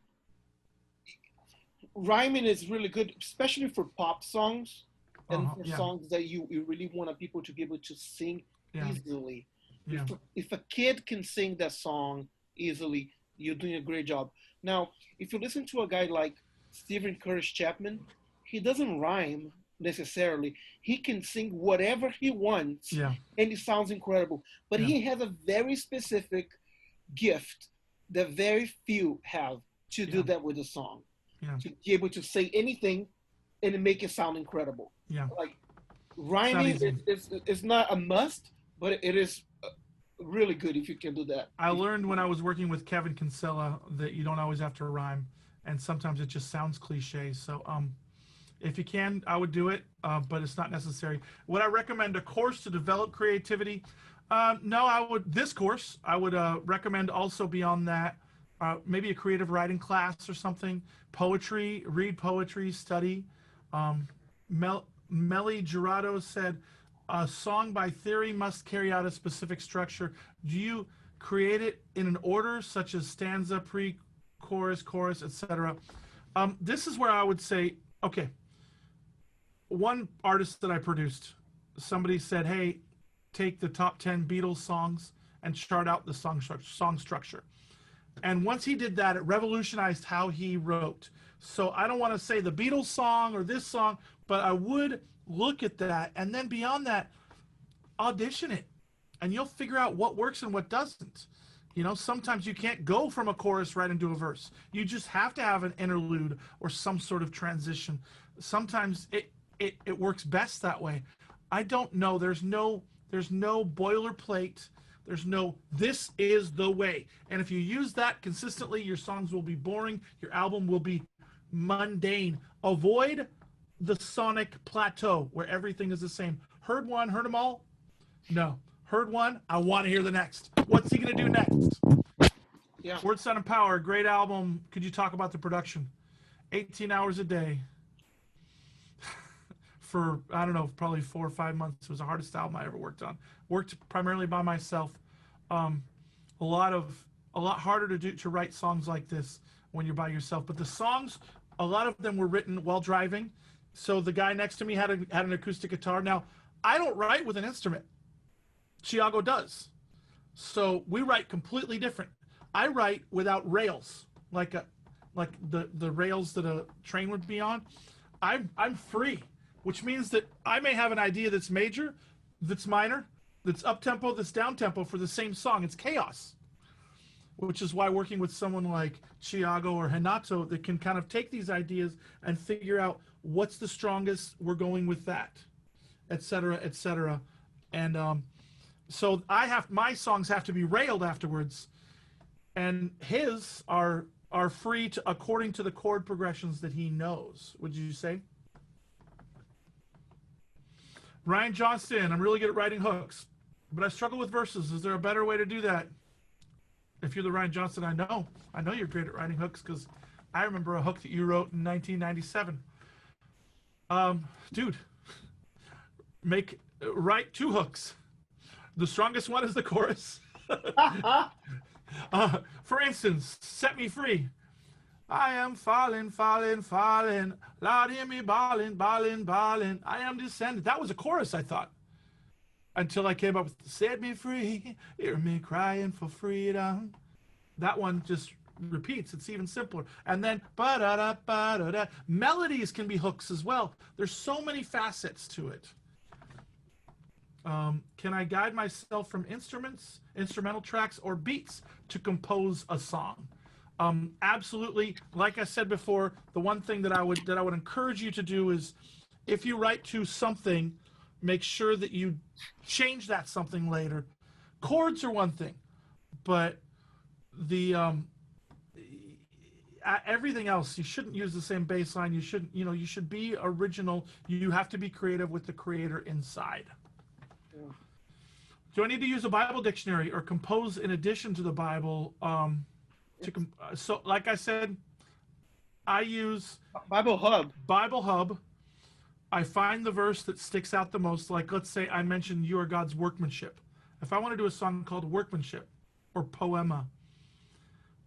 rhyming is really good, especially for pop songs and for songs that you really want people to be able to sing easily. Yeah. If a kid can sing that song easily, you're doing a great job. Now, if you listen to a guy like Stephen Curtis Chapman, he doesn't rhyme necessarily. He can sing whatever he wants, and it sounds incredible. But he has a very specific gift that very few have to do that with a song. To be able to say anything and make it sound incredible. Like rhyming is not a must, but it is really good if you can do that. I learned when I was working with Kevin Kinsella that you don't always have to rhyme, and sometimes it just sounds cliche. So if you can, I would do it, but it's not necessary. Would I recommend a course to develop creativity? No, I would. This course, I would recommend also beyond that, maybe a creative writing class or something. Poetry, read poetry, study. Melly Gerardo said, a song by theory must carry out a specific structure. Do you create it in an order, such as stanza, pre-chorus, chorus, etc.? This is where I would say, okay, one artist that I produced, somebody said, hey, take the top 10 Beatles songs and chart out the song structure. And once he did that, it revolutionized how he wrote. So I don't want to say the Beatles song or this song, but I would look at that, and then beyond that, audition it, and you'll figure out what works and what doesn't. You know, sometimes you can't go from a chorus right into a verse. You just have to have an interlude or some sort of transition. Sometimes it works best that way. I don't know. There's no boilerplate. There's no, this is the way. And if you use that consistently, your songs will be boring. Your album will be mundane. Avoid the sonic plateau where everything is the same. Heard one, heard them all? No. Heard one, I want to hear the next. What's he going to do next? Yeah. Word, Sound, and Power, great album. Could you talk about the production? 18 hours a day. For, I don't know, probably 4 or 5 months. It was the hardest album I ever worked on. Worked primarily by myself. A lot harder to write songs like this when you're by yourself. But the songs, a lot of them were written while driving. So the guy next to me had an acoustic guitar. Now, I don't write with an instrument. Thiago does. So we write completely different. I write without rails, like the rails that a train would be on. I'm free, which means that I may have an idea that's major, that's minor, that's up-tempo, that's down-tempo for the same song. It's chaos, which is why working with someone like Thiago or Renato that can kind of take these ideas and figure out what's the strongest, we're going with that, et cetera, et cetera. And so my songs have to be railed afterwards, and his are free to according to the chord progressions that he knows. Would you say? Ryan Johnston, I'm really good at writing hooks, but I struggle with verses. Is there a better way to do that? If you're the Ryan Johnston, I know you're great at writing hooks, because I remember a hook that you wrote in 1997. Dude, write 2 hooks. The strongest one is the chorus. For instance, Set Me Free. I am falling, falling, falling. Lord, hear me bawling, bawling, bawling. I am descending. That was a chorus, I thought. Until I came up with Set Me Free, hear me crying for freedom. That one just repeats. It's even simpler. And then ba-da-da, ba-da-da. Melodies can be hooks as well. There's so many facets to it. Can I guide myself from instrumental tracks, or beats to compose a song? Absolutely. Like I said before, the one thing that I would encourage you to do is, if you write to something, make sure that you change that something later. Chords are one thing, but the everything else, you shouldn't use the same bass line. You should be original. You have to be creative with the creator inside. Yeah. Do I need to use a Bible dictionary or compose in addition to the Bible? So like I said, I use Bible Hub. Bible Hub. I find the verse that sticks out the most. Like, let's say I mentioned "You Are God's Workmanship." If I want to do a song called "Workmanship" or "Poema,"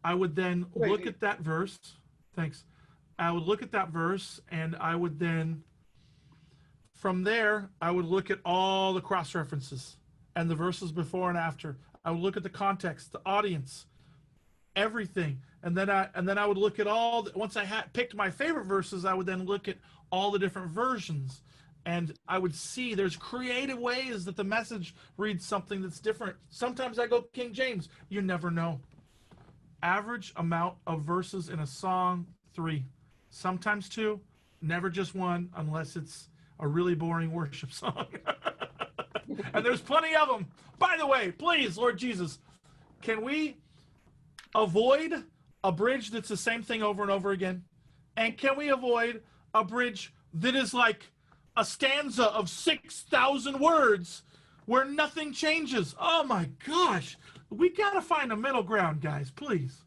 I would then look at that verse. Thanks. I would look at that verse, and I would then, from there, I would look at all the cross references and the verses before and after. I would look at the context, the audience, everything, and then I would look at all. Once I had picked my favorite verses, I would then look at all the different versions, and I would see there's creative ways that the message reads something that's different. Sometimes I go King James. You never know. Average amount of verses in a song, 3. Sometimes 2, never just 1, unless it's a really boring worship song. And there's plenty of them. By the way, please, Lord Jesus, can we avoid a bridge that's the same thing over and over again? And can we avoid a bridge that is like a stanza of 6,000 words where nothing changes? Oh my gosh. We got to find a middle ground, guys, please.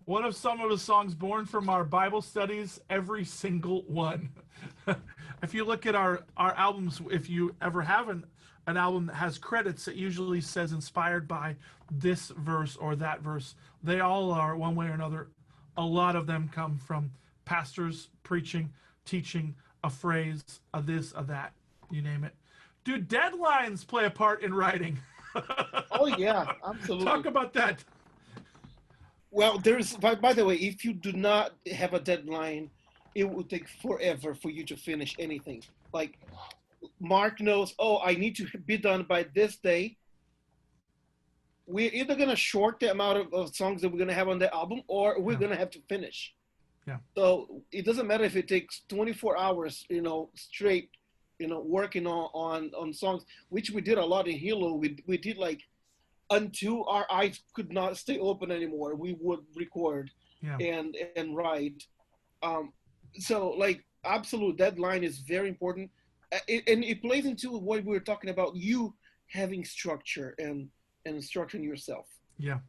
One of some of the songs born from our Bible studies, every single one. If you look at our albums, if you ever have an album that has credits, it usually says inspired by this verse or that verse. They all are, one way or another. A lot of them come from pastors preaching, teaching, a phrase, a this, a that, you name it. Do deadlines play a part in writing? Oh yeah, absolutely. Talk about that. Well, there's, by the way, if you do not have a deadline, it will take forever for you to finish anything. Like, Mark knows, oh, I need to be done by this day. We're either going to short the amount of songs that we're going to have on the album, or we're going to have to finish. Yeah. So it doesn't matter if it takes 24 hours, straight, working on songs, which we did a lot in Hilo. We did like, until our eyes could not stay open anymore, we would record and write. So like, absolute deadline is very important. And it plays into what we were talking about, you having structure and structuring yourself. Yeah.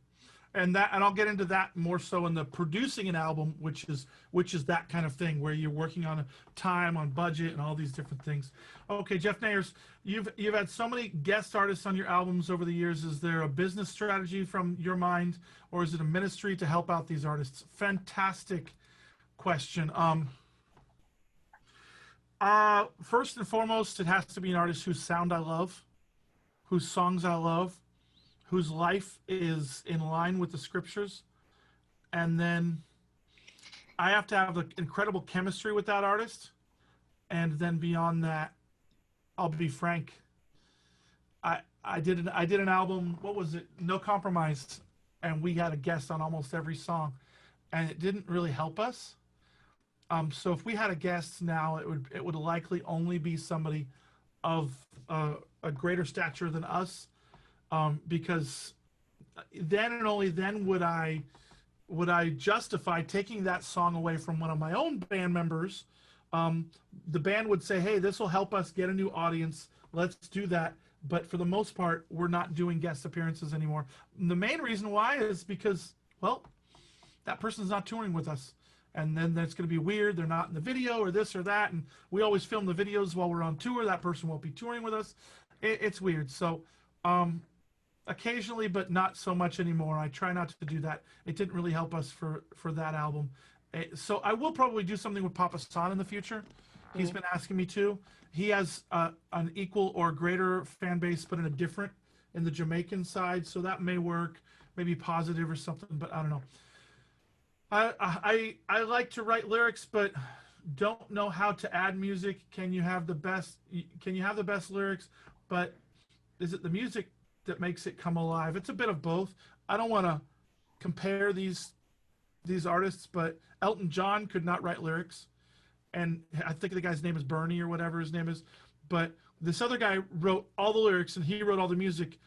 And I'll get into that more so in the producing an album, which is that kind of thing where you're working on a time, on budget, and all these different things. Okay, Jeff Nayers, you've had so many guest artists on your albums over the years. Is there a business strategy from your mind, or is it a ministry to help out these artists? Fantastic question. First and foremost, it has to be an artist whose sound I love, whose songs I love, whose life is in line with the scriptures. And then I have to have the incredible chemistry with that artist. And then beyond that, I'll be frank, I did an album, what was it? No Compromise. And we had a guest on almost every song. And it didn't really help us. So if we had a guest now, it would likely only be somebody of a greater stature than us. Because then and only then would I justify taking that song away from one of my own band members. The band would say, hey, this will help us get a new audience. Let's do that. But for the most part, we're not doing guest appearances anymore. And the main reason why is because, well, that person's not touring with us. And then that's going to be weird. They're not in the video or this or that. And we always film the videos while we're on tour. That person won't be touring with us. It's weird. So, occasionally, but not so much anymore. I try not to do that. It didn't really help us for that album. So I will probably do something with Papa San in the future. He's been asking me to. He has an equal or greater fan base, but in the Jamaican side. So that may work, maybe Positive or something, but I don't know. I like to write lyrics, but don't know how to add music. Can you have the best lyrics, but is it the music that makes it come alive? It's a bit of both. I don't want to compare these artists, but Elton John could not write lyrics, and I think the guy's name is Bernie or whatever his name is, but this other guy wrote all the lyrics and he wrote all the music.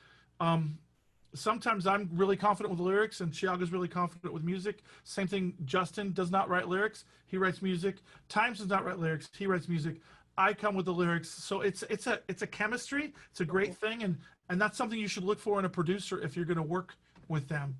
Sometimes I'm really confident with the lyrics and Thiago's really confident with music. Same thing, Justin does not write lyrics, he writes music. Times does not write lyrics, he writes music. I come with the lyrics. So it's a chemistry. It's a great thing, and that's something you should look for in a producer if you're going to work with them.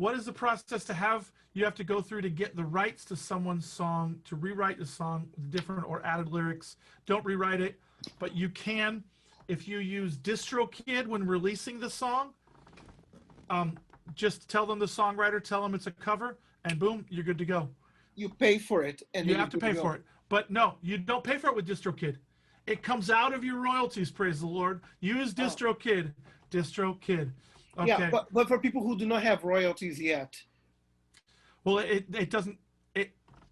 what is the process to have you have to go through to get the rights to someone's song, to rewrite the song with different or added lyrics? Don't rewrite it, but you can if you use DistroKid when releasing the song. Just tell them the songwriter, tell them it's a cover, and boom, you're good to go. You pay for it, and you have to pay for it. But no, you don't pay for it with DistroKid. It comes out of your royalties, praise the Lord. Use DistroKid. DistroKid. Okay. Yeah, but for people who do not have royalties yet. Well, it doesn't.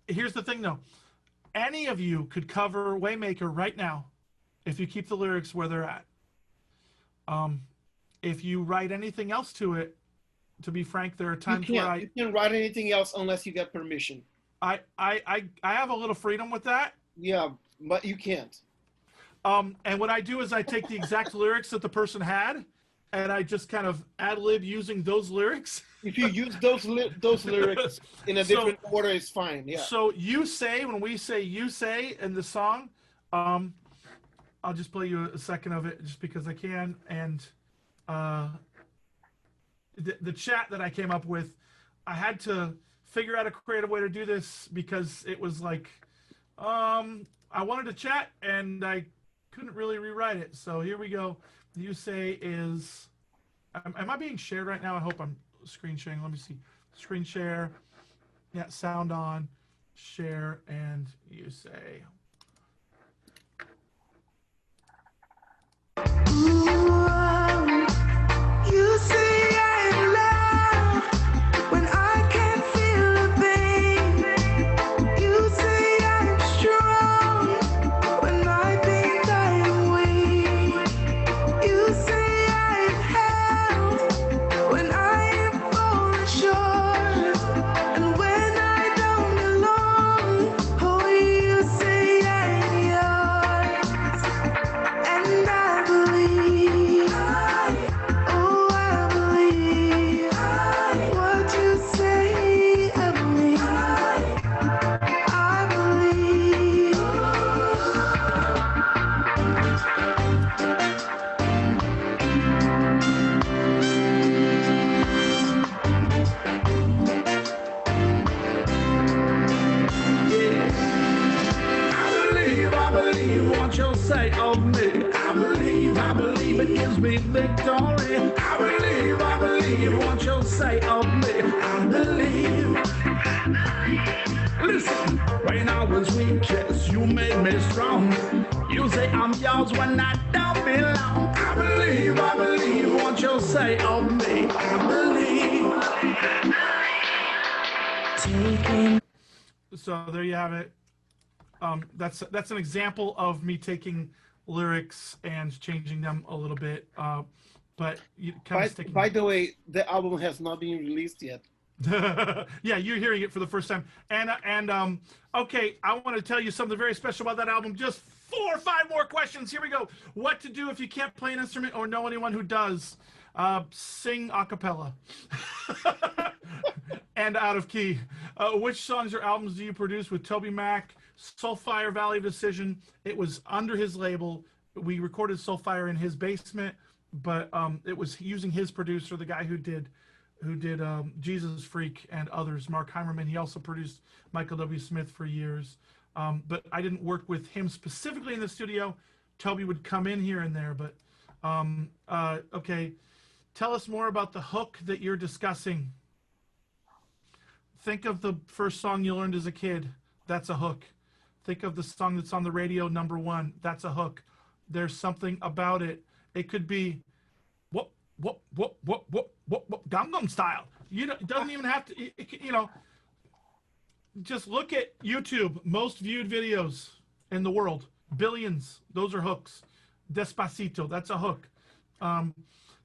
Here's the thing, though. Any of you could cover Waymaker right now if you keep the lyrics where they're at. If you write anything else to it, to be frank, there are times where you can't write anything else unless you get permission. I have a little freedom with that. Yeah, but you can't. And what I do is I take the exact lyrics that the person had, and I just kind of ad-lib using those lyrics. If you use those lyrics in a different order, it's fine. Yeah. So you say, when we say you say in the song, I'll just play you a second of it just because I can. And the chat that I came up with, I had to figure out a creative way to do this because it was like, I wanted to chat and I couldn't really rewrite it. So here we go. You say is, am I being shared right now? I hope I'm screen sharing. Let me see. Screen share. Yeah, sound on, share, and you say. You say I'm love when I can't feel a thing. You say I'm strong when I think I'm weak. You say I'm held when I am falling short, and when I don't belong. Oh, you say I'm yours, and I believe. Oh, I believe what you say of me. I believe. I believe what you'll say of me. I believe it gives me victory. I believe what you'll say of me. I believe. Listen, when I was weak, yes, you made me strong. You say I'm yours when I don't belong. I believe what you'll say of me. I believe. So there you have it. That's an example of me taking lyrics and changing them a little bit. But you kind of sticking. By the way, the album has not been released yet. Yeah, you're hearing it for the first time. And okay, I want to tell you something very special about that album. Just 4 or 5 more questions. Here we go. What to do if you can't play an instrument or know anyone who does? Sing a cappella. And out of key. Which songs or albums do you produce with Toby Mac? Soulfire, Valley of Decision. It was under his label. We recorded Soulfire in his basement, but it was using his producer, the guy who did Jesus Freak and others, Mark Heimerman. He also produced Michael W. Smith for years. But I didn't work with him specifically in the studio. Toby would come in here and there, but okay. Tell us more about the hook that you're discussing. Think of the first song you learned as a kid. That's a hook. Think of the song that's on the radio, #1. That's a hook. There's something about it. It could be what, Gangnam Style. You know, it doesn't even have to, you know, just look at YouTube, most viewed videos in the world, billions. Those are hooks. Despacito, that's a hook.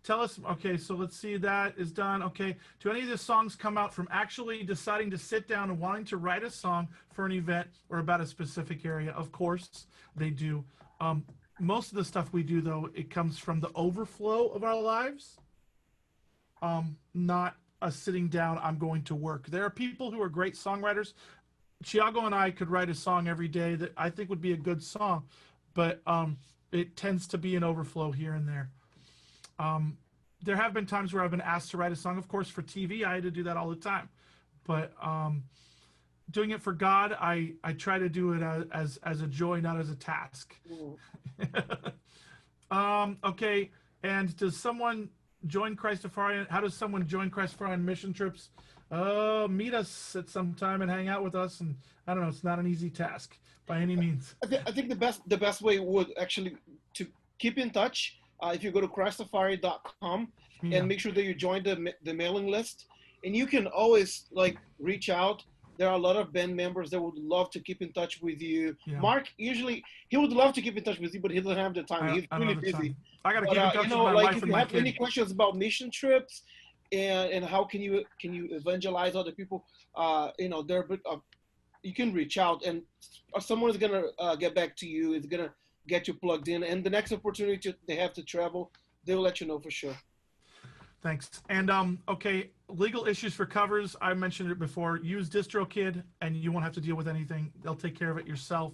Tell us, okay, so let's see, that is done. Okay, do any of the songs come out from actually deciding to sit down and wanting to write a song for an event or about a specific area? Of course they do. Most of the stuff we do, though, it comes from the overflow of our lives, not a sitting down, I'm going to work. There are people who are great songwriters. Thiago and I could write a song every day that I think would be a good song, but it tends to be an overflow here and there. there have been times where I've been asked to write a song. Of course, for TV, I had to do that all the time. But doing it for God, I try to do it as a joy, not as a task. Okay, and does someone join Christafari? How does someone join Christafari on mission trips? Meet us at some time and hang out with us. And I don't know, it's not an easy task by any means. I think the best way would actually to keep in touch. If you go to CHRISTAFARI.com and make sure that you join the mailing list, and you can always like reach out. There are a lot of band members that would love to keep in touch with you. Yeah. Mark, usually, he would love to keep in touch with you, but he doesn't have the time. He's really busy. I got to keep in touch with my like wife if and you my have kid. any questions about mission trips and how can you evangelize other people, you can reach out and someone is going to get back to you. Is going to get you plugged in. And the next opportunity they have to travel, they'll let you know for sure. Thanks. And okay, legal issues for covers. I mentioned it before. Use DistroKid, and you won't have to deal with anything. They'll take care of it yourself.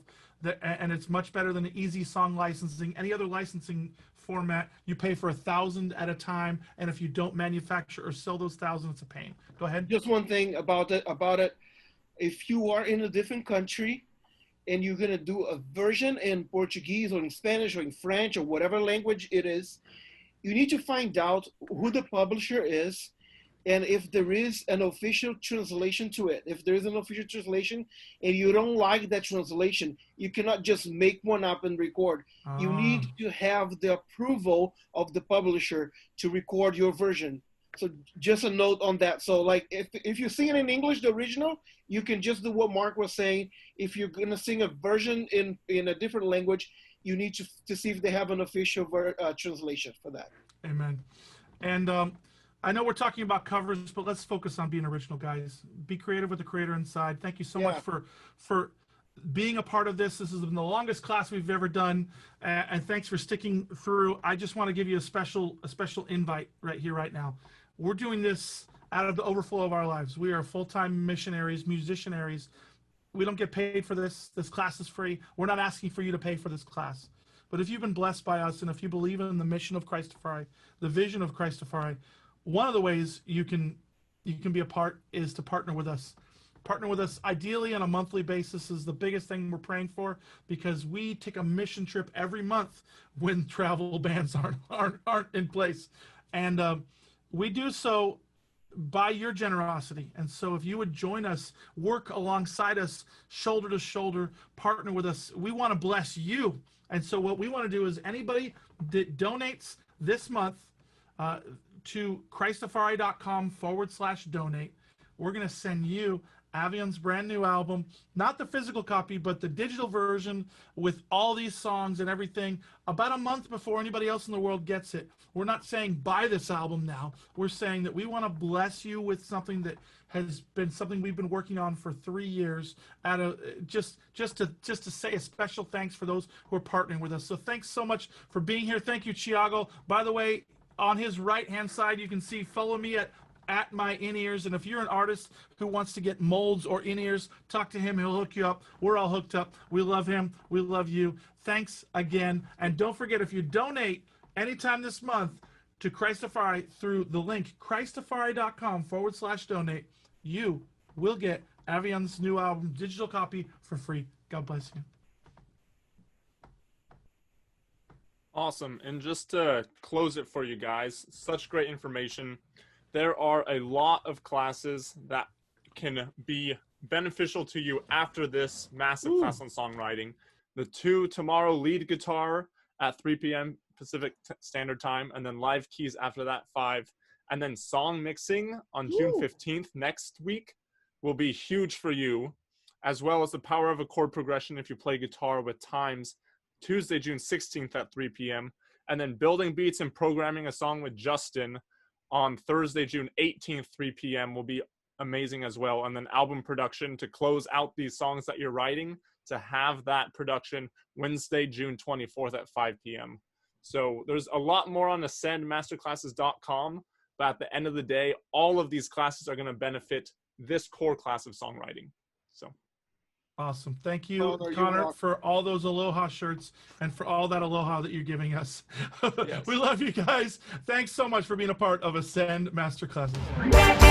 And it's much better than the easy song licensing. Any other licensing format, you pay for 1,000 at a time, and if you don't manufacture or sell those 1,000, it's a pain. Go ahead. Just one thing about it. If you are in a different country and you're gonna do a version in Portuguese or in Spanish or in French or whatever language it is, you need to find out who the publisher is and if there is an official translation to it. If there is an official translation and you don't like that translation, you cannot just make one up and record. You need to have the approval of the publisher to record your version. So just a note on that. So like if you sing it in English, the original, you can just do what Mark was saying. If you're gonna sing a version in a different language, you need to see if they have an official translation for that. Amen. And I know we're talking about covers, but let's focus on being original, guys. Be creative with the creator inside. Thank you so much for being a part of this. This has been the longest class we've ever done, and thanks for sticking through. I just want to give you a special invite right here, right now. We're doing this out of the overflow of our lives. We are full-time missionaries, musicianaries. We don't get paid for this. This class is free. We're not asking for you to pay for this class. But if you've been blessed by us, and if you believe in the mission of Christafari, the vision of Christafari, one of the ways you can be a part is to partner with us. Partner with us ideally on a monthly basis is the biggest thing we're praying for, because we take a mission trip every month when travel bans aren't in place. And we do so by your generosity. And so if you would join us, work alongside us, shoulder to shoulder, partner with us, we want to bless you. And so what we want to do is anybody that donates this month to Christafari.com/donate, we're going to send you Avion's brand new album, not the physical copy, but the digital version with all these songs and everything, about a month before anybody else in the world gets it. We're not saying buy this album now. We're saying that we want to bless you with something that has been something we've been working on for 3 years. Just to say a special thanks for those who are partnering with us. So thanks so much for being here. Thank you, Thiago. By the way, on his right-hand side, you can see follow me at my in-ears, and if you're an artist who wants to get molds or in-ears, talk to him. He'll hook you up. We're all hooked up. We love him. We love you. Thanks again. And don't forget, if you donate anytime this month to Christafari through the link Christafari.com/donate, you will get Avion's new album digital copy for free. God bless you. Awesome. And just to close it for you guys, such great information. There are a lot of classes that can be beneficial to you after this massive class on songwriting. The 2 tomorrow, lead guitar at 3 p.m. Pacific Standard Time, and then live keys after that, 5. And then song mixing on June 15th next week will be huge for you, as well as the power of a chord progression if you play guitar with times, Tuesday, June 16th at 3 p.m. And then building beats and programming a song with Justin on Thursday, June 18th, 3 p.m. will be amazing as well. And then album production to close out these songs that you're writing, to have that production Wednesday, June 24th at 5 p.m. So there's a lot more on ascendmasterclasses.com, but at the end of the day, all of these classes are going to benefit this core class of songwriting. So Awesome. Thank you, Connor, you're Connor, welcome. for all those aloha shirts and for all that aloha that you're giving us. We love you guys. Thanks so much for being a part of Ascend Masterclasses.